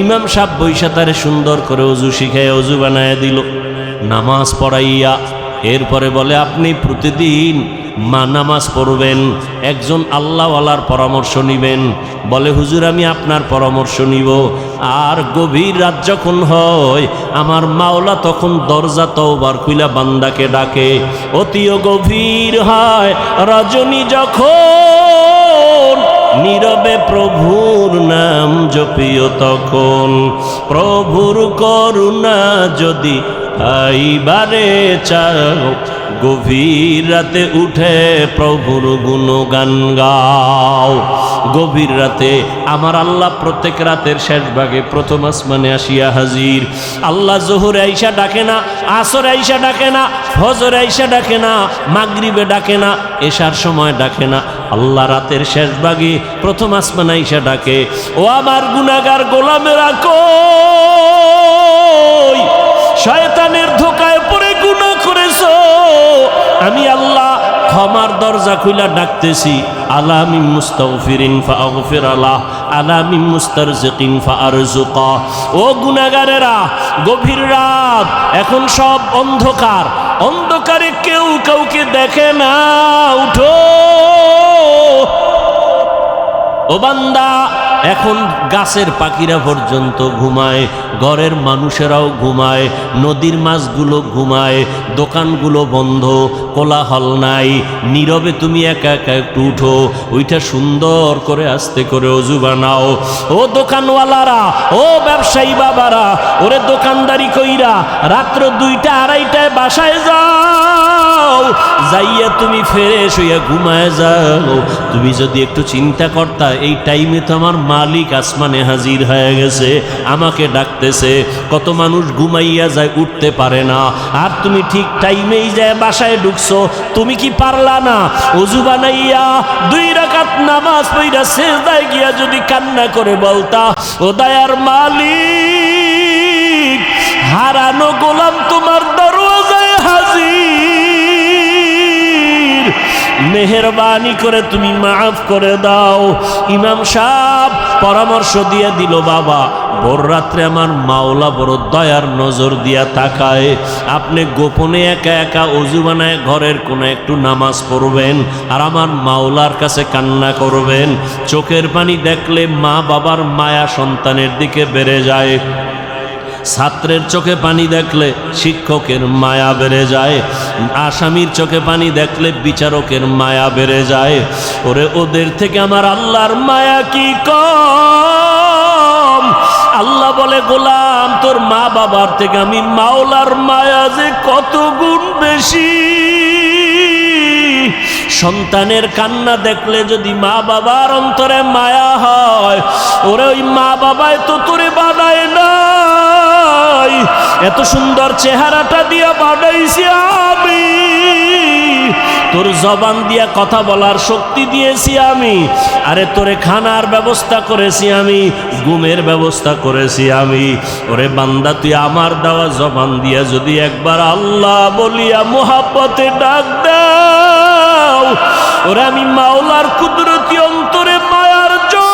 Speaker 1: ইমাম সাহেব বৈশা তারে সুন্দর করে অজু শিখায় অজু বানায় দিল, নামাজ পড়াইয়া। এরপরে বলে, আপনি প্রতিদিন নামাজ পড়বেন, একজন আল্লাহওয়ালার পরামর্শ নিবেন। বলে, হুজুর আমি আপনার পরামর্শ নিব। আর গভীর রাত যখন হয়, আমার মাওলা তখন দরজা তওবার খুইলা বান্দাকে ডাকে। অতিও গভীর হয় রজনী যখন, নীরবে প্রভুর নাম জপিও তখন। প্রভুর করুণা যদি আইবারে চাও, গভীর রাতে উঠে প্রভুর গুণগান গাও। গভীর রাতে আমার আল্লাহ প্রত্যেক রাতের শেষ ভাগে প্রথম আসমানে আসিয়া হাজির। আল্লাহ জোহরে আইসা ডাকে না, আসরে আইসা ডাকে না, ফজরে আইসা ডাকে না, মাগরিবে ডাকে না, এশার সময় ডাকে না। আল্লাহ রাতের শেষ ভাগে প্রথম আসমানে আইসা ডাকে, ও আমার গুনাহগার গোলামেরা কই? শয়তানের ধোকায় পড়ে গুনাহ করেছো, আমি আল্লাহ ক্ষমার দরজা খুইলা ডাকতেছি। আলামি মুস্তাগফিরিন ফাগফির আলাহ, আলামি মুস্তারজিকিন ফারজুকা। ও গুনাহগারেরা, গভীর রাত, এখন সব অন্ধকার, অন্ধকারে কেউ কাউকে দেখে না, উঠো ও বান্দা। এখন গাছের পাখিরা পর্যন্ত ঘুমায়, ঘরের মানুষেরাও ঘুমায়, নদীর মাছগুলো ঘুমায়, দোকানগুলো বন্ধ, কোলাহল নাই, নীরবে তুমি একা একা একটু উঠো, ওইটা সুন্দর করে আস্তে করে অজু বানাও। ও দোকানওয়ালারা, ও ব্যবসায়ী বাবারা, ওরে দোকানদারি কইরা রাত্র 2টা 2:30টায় বাসায় যাও, যাইয়া তুমি ফ্রেশ হইয়া ঘুমায় যাও। তুমি যদি একটু চিন্তা করতা, এই টাইমে তো আমার মালিক আসমানে হাজির হয়ে গেছে, আমাকে ডাকতেছে। কত মানুষ ঘুমাইয়া যায়, উঠতে পারে না, আর তুমি ঠিক টাইমেই যায় বাসায় ঢুকছো। তুমি কি পারলা না ওযু বানাইয়া 2 রাকাত নামাজ পড়া সিজদায় গিয়া যদি কান্না করে বলতা, ও দয়ার মালিক, হারানো গোলাম তোমার দরওয়াজায় হাজির, মেহেরবানি করে তুমি মাফ করে দাও। ইমাম সাহেব পরামর্শ দিয়ে দিল, বাবা ভোর রাত্রে আমার মাওলা বড় দয়ার নজর দিয়া তাকায়। আপনি গোপনে একা একা অজু বানায় ঘরের কোনে একটু নামাজ পড়বেন, আর আমার মাওলার কাছে কান্না করবেন। চোখের পানি দেখলে মা বাবার মায়া সন্তানের দিকে বেড়ে যায়, ছাত্রের চোখে পানি দেখলে শিক্ষকের মায়া বেড়ে যায়, আসামির চোখে পানি দেখলে বিচারকের মায়া বেড়ে যায়। ওরে ওদের থেকে আমার আল্লাহর মায়া কি কম? আল্লাহ বলে, গোলাম তোর মা বাবার থেকে আমি মাওলার মায়া যে কত গুণ বেশি। সন্তানের কান্না দেখলে যদি মা বাবার অন্তরে মায়া হয়, ওরে ওই মা বাবায় তো তোরে বানায় নাই, এত সুন্দর চেহারাটা দিয়া বানাইছি আমি, তোর জবান দিয়া কথা বলার শক্তি দিয়েছি আমি, আরে তোরে খানার ব্যবস্থা করেছি আমি, ঘুমের ব্যবস্থা করেছি আমি। ওরে বান্দা, তুই আমার দেওয়া জবান দিয়া যদি একবার আল্লাহ বলিয়া মোহাব্বতে ডাক দাও, ওরে আমি মাওলার কুদরতি অন্তরে মায়ার জোশ,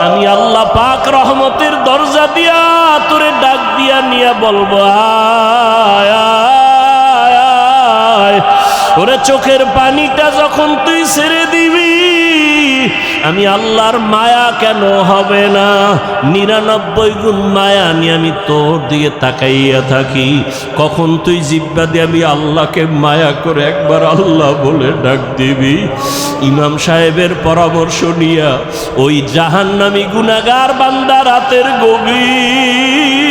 Speaker 1: আমি আল্লাহ পাক রহমতের দরজা দিয়া তোরে ডাক দিয়া নিয়া বলবো, আয় আয় আয়। ওরে চোখের পানিটা যখন তুই ছেড়ে দিবি, আমি আল্লাহর মায়া কেন হবে না? 99 গুণ মায়া নিয়ে আমি তোর দিকে তাকাইয়া থাকি। কখন তুই জিব্বা দিয়ে আমি আল্লাহকে মায়া করে একবার আল্লাহ বলে ডাক দিবি? ইমাম সাহেবের পরামর্শ নিয়া ওই জাহান্নামী গুনাহগার বান্দা রাতের গভীর,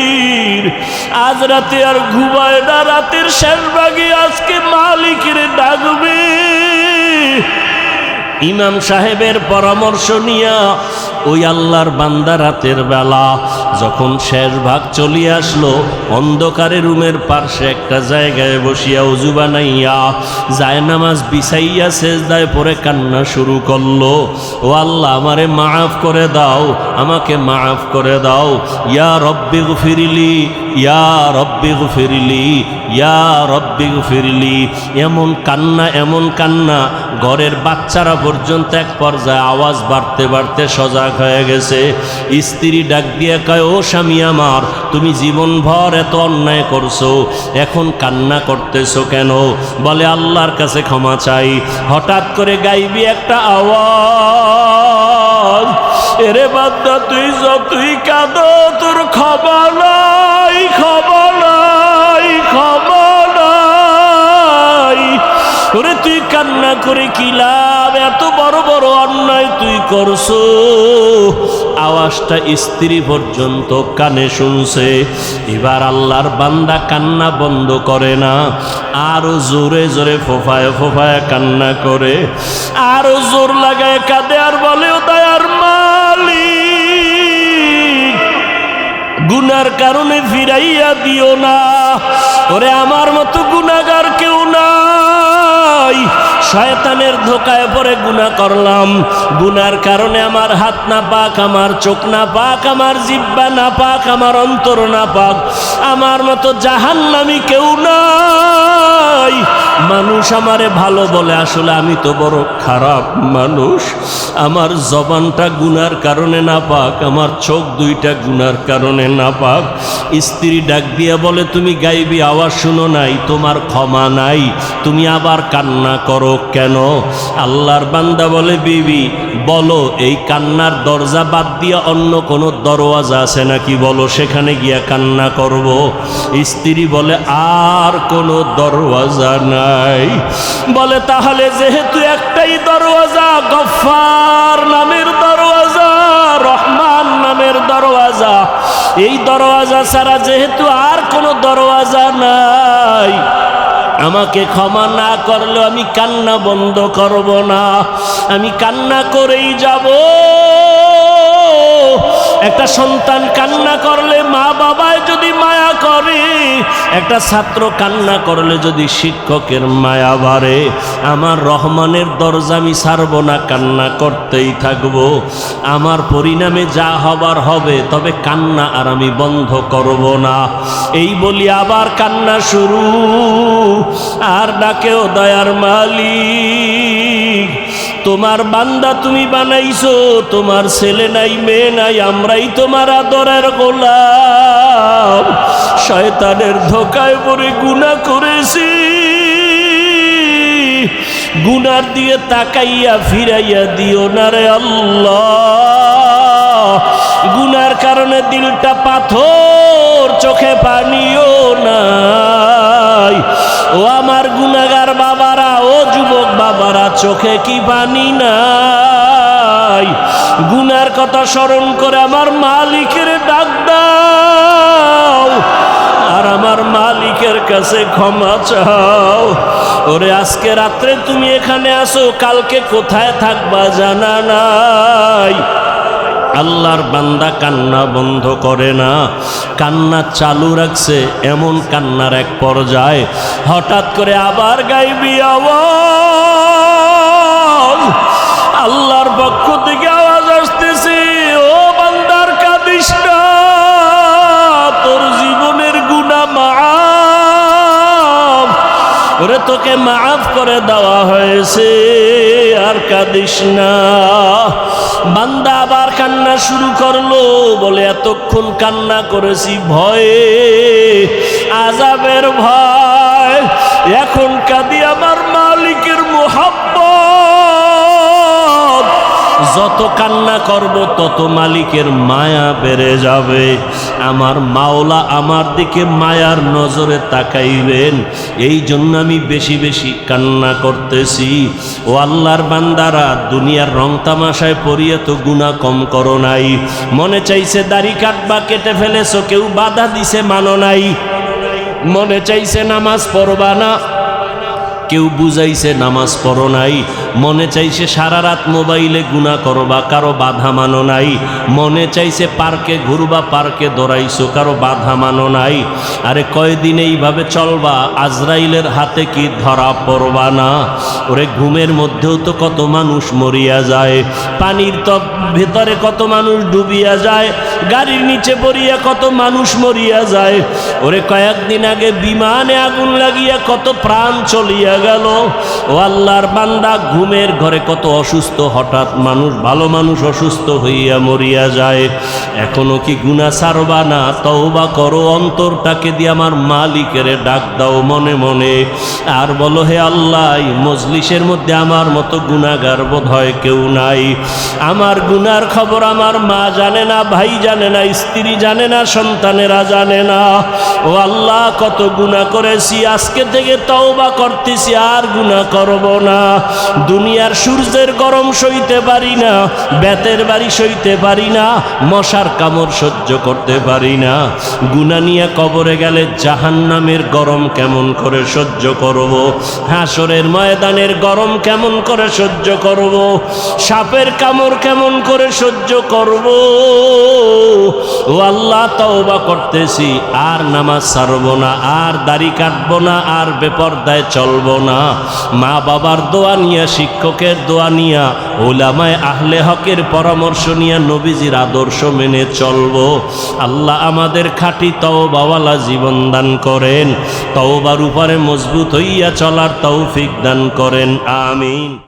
Speaker 1: আজ রাতে আর ঘুমায় না, রাতের শেষ ভাগে আজকে মালিকের ডাকবে। ইমাম সাহেবের পরামর্শ নিয়া ওই আল্লাহর বান্দা রাতের বেলা যখন শেষ ভাগ চলিয়ে আসলো, অন্ধকারে রুমের পার্শ্বে একটা জায়গায় বসিয়া উজু বানাইয়া জায়নামাজ বিছাইয়া সেজদায় পড়ে কান্না শুরু করলো, ও আল্লাহ আমারে মাফ করে দাও, আমাকে মাফ করে দাও, ইয়া রব্বি গফিরলি, ইয়া রব্বি গফিরলি, ইয়া রব্বি গফিরলি। এমন কান্না, এমন কান্না, ঘরের বাচ্চারা পর্যন্ত এক পর্যায়ে আওয়াজ বাড়তে বাড়তে সজাগ হয়ে গেছে। স্ত্রী ডাক দিয়ে কয়, ও স্বামী আমার, তুমি জীবনভর এত অন্যায় করছো, এখন কান্না করতেছো কেন? বলে, আল্লাহর কাছে ক্ষমা চাই। হঠাৎ করে গাইবি একটা আওয়াজ, এরে বান্দা তুই যতই কাঁদো তোর ক্ষমা নাই, ক্ষমা নাই, ক্ষমা নাই। ওরে তুই কান্না করে কি লাভ? এত বড় বড় অন্যায় তুই করছো। আওয়াজটা স্ত্রী পর্যন্ত কানে শুনছে। এবার আল্লাহর বান্দা কান্না বন্ধ করে না, আরো জোরে জোরে ফোফায় ফোফায় কান্না করে, আরো জোর লাগায় কাঁদে আর বলে, ও দয়ার মালিক, গুনার কারণে ফিরাইয়া দিও না। ওরে আমার মতো গুনাহগার কেউ নাই। শয়তানের ধোকায় পড়ে গুনাহ করলাম। গুনার কারণে আমার হাত না পাক, আমার চোখ না পাক, আমার জিহ্বা না পাক, আমার অন্তর না পাক। আমার মতো জাহান্নামী কেউ নাই। মানুষ আমারে ভালো বলে, আসলে আমি তো বড় খারাপ মানুষ। আমার জবানটা গুনার কারণে না পাক, আমার চোখ দুইটা গুনার কারণে না পাক। স্ত্রী ডাক দিয়া বলে, তুমি গাইবি আওয়াজ শুনো নাই? তোমার ক্ষমা নাই, তুমি আবার কান্না করো কেন? আল্লাহর বান্দা বলে, বিবি বলো, এই কান্নার দরজা বাদ দিয়া অন্য কোনো দরওয়াজা আছে নাকি? বলো, সেখানে গিয়া কান্না করব। স্ত্রী বলে, আর কোনো দরওয়াজা নাই। বলে, তাহলে যেহেতু একটাই দরওয়াজা, গফফার নামের দরওয়াজা, রহমান নামের দরওয়াজা, এই দরওয়াজা ছাড়া যেহেতু আর কোনো দরওয়াজা নাই, আমাকে ক্ষমা না করলেও আমি কান্না বন্ধ করব না, আমি কান্না করেই যাব। একটা সন্তান কান্না করলে মা বাবায় যদি মায়া করে, একটা ছাত্র কান্না করলে যদি শিক্ষকের মায়া বাড়ে, আমার রহমানের দরজা আমি ছাড়ব না, কান্না করতেই থাকব। আমার পরিণামে যা হবার হবে, তবে কান্না আর আমি বন্ধ করব না। এই বলি আবার কান্না শুরু। আর ডাকেও, দয়ার মালিক, তোমার বান্দা তুমি বানাইছো, তোমার ছেলে নাই মেয়ে নাই, আমরাই তোমার আদরের গোলাম। শয়তানের ধোকায় পড়ে গুনাহ করেছি, গুনার দিয়ে তাকাইয়া ফিরাইয়া দিও না রে আল্লাহ। গুনার কারণে দিলটা পাথর, চোখে পানিও নাই। ও আমার গুনাহগার বাবারা, ও যুবক বাবারা, চোখে কি পানি নাই? গুনার কথা স্মরণ করে আমার মালিকের ডাক দাও, আর আমার মালিকের কাছে ক্ষমা চাও। ওরে আজকে রাত্রে তুমি এখানে আসো, কালকে কোথায় থাকবা জানা নাই। আল্লাহর বান্দা কান্না বন্ধ করে না, কান্না চালু রাখছে। এমন কান্নার এক পর্যায়ে হঠাৎ করে আবার গাইবি আওয়াজ, আল্লাহর পক্ষ থেকে আওয়াজ আসতেছে, ও বান্দার কাঁদিস না, তোর জীবনের গুনাহ মাফ, ওরে তোকে মাফ করে দেওয়া হয়েছে, আর কাঁদিস না। বান্দা আবার কান্না শুরু করলো। বলে, এতক্ষণ কান্না করেছি ভয়ে, আযাবের ভয়, এখন কাঁদি আমার মালিকের মুহাব্বত। যত কান্না করব তত মালিকের মায়া বেড়ে যাবে। আমার মাওলা আমার দিকে মায়ার নজরে তাকাইবেন, এই জন্য আমি বেশি বেশি কান্না করতেছি। ও আল্লাহর বান্দারা, দুনিয়ার রং তামাশায় পড়িয়ে তো গুনাহ কম করো নাই। মনে চাইছে দাড়ি কাটবা, কেটে ফেলেছো, কেউ বাধা দিছে মানো নাই। মনে চাইছে নামাজ পড়বা না, কেউ বুঝাইছে নামাজ পড়ো নাই। মনে চাইছে সারা রাত মোবাইলে গুনাহ করবা, কারো বাধা মানো নাই। মনে চাইছে পার্কে ঘুরবা, পার্কে দৌড়াইছো, কারো বাধা মানো নাই। আরে কয়দিন এইভাবে চলবা, আজরাইলের হাতে কি ধরা পড়বা না? ওরে ঘুমের মধ্যেও তো কত মানুষ মরিয়া যায়, পানির তপ ভেতরে কত মানুষ ডুবিয়া যায়, গাড়ির নিচে পড়িয়া কত মানুষ মরিয়া যায়। ওরে কয়েকদিন আগে বিমানে আগুন লাগিয়া কত প্রাণ চলিয়া গেল। ও আল্লাহর বান্দা, ঘুমের ঘরে কত অসুস্থ হঠাৎ মানুষ, ভালো মানুষ অসুস্থ হইয়া মরিয়া যায়। এখনো কি গুনাহ ছাড়বা না? তওবা করো, অন্তরটাকে দিয়ে আমার মালিকের ডাক দাও মনে মনে, আর বলো, হে আল্লাহ, মজলিসের মধ্যে আমার মতো গুনাহগার বোধ হয় কেউ নাই। আমার গুনার খবর আমার মা জানে না, ভাই জানে না, স্ত্রী জানে না, সন্তানেরা জানে না। ও আল্লাহ, কত গুনাহ করেছি, আজকে থেকে তওবা করতেছি, দিছি আর গুনাহ করব না। দুনিয়ার সূর্যের গরম সইতে পারি না, বেতের বাড়ি সইতে পারি না, মশার কামড় সহ্য করতে পারি না। গুনাহ নিয়ে কবরে গেলে জাহান্নামের গরম কেমন করে সহ্য করব, হাসরের ময়দানের গরম কেমন করে সহ্য করব, সাপের কামড় কেমন করে সহ্য করব। ও আল্লাহ, তওবা করতেছি, আর নামাজ ছাড়ব না, আর দাড়ি কাটবো না, আর বেপরদায় চলবো না। মা বাবার দোয়া নিয়া, শিক্ষকের দোয়া নিয়া, উলামায়ে আহলে হকের পরামর্শ নিয়া নবীজির আদর্শ মেনে চলবো। আল্লাহ আমাদের খাঁটি তওবাওয়ালা জীবন দান করেন, তওবার উপরে মজবুত হইয়া চলার তৌফিক দান করেন। আমিন।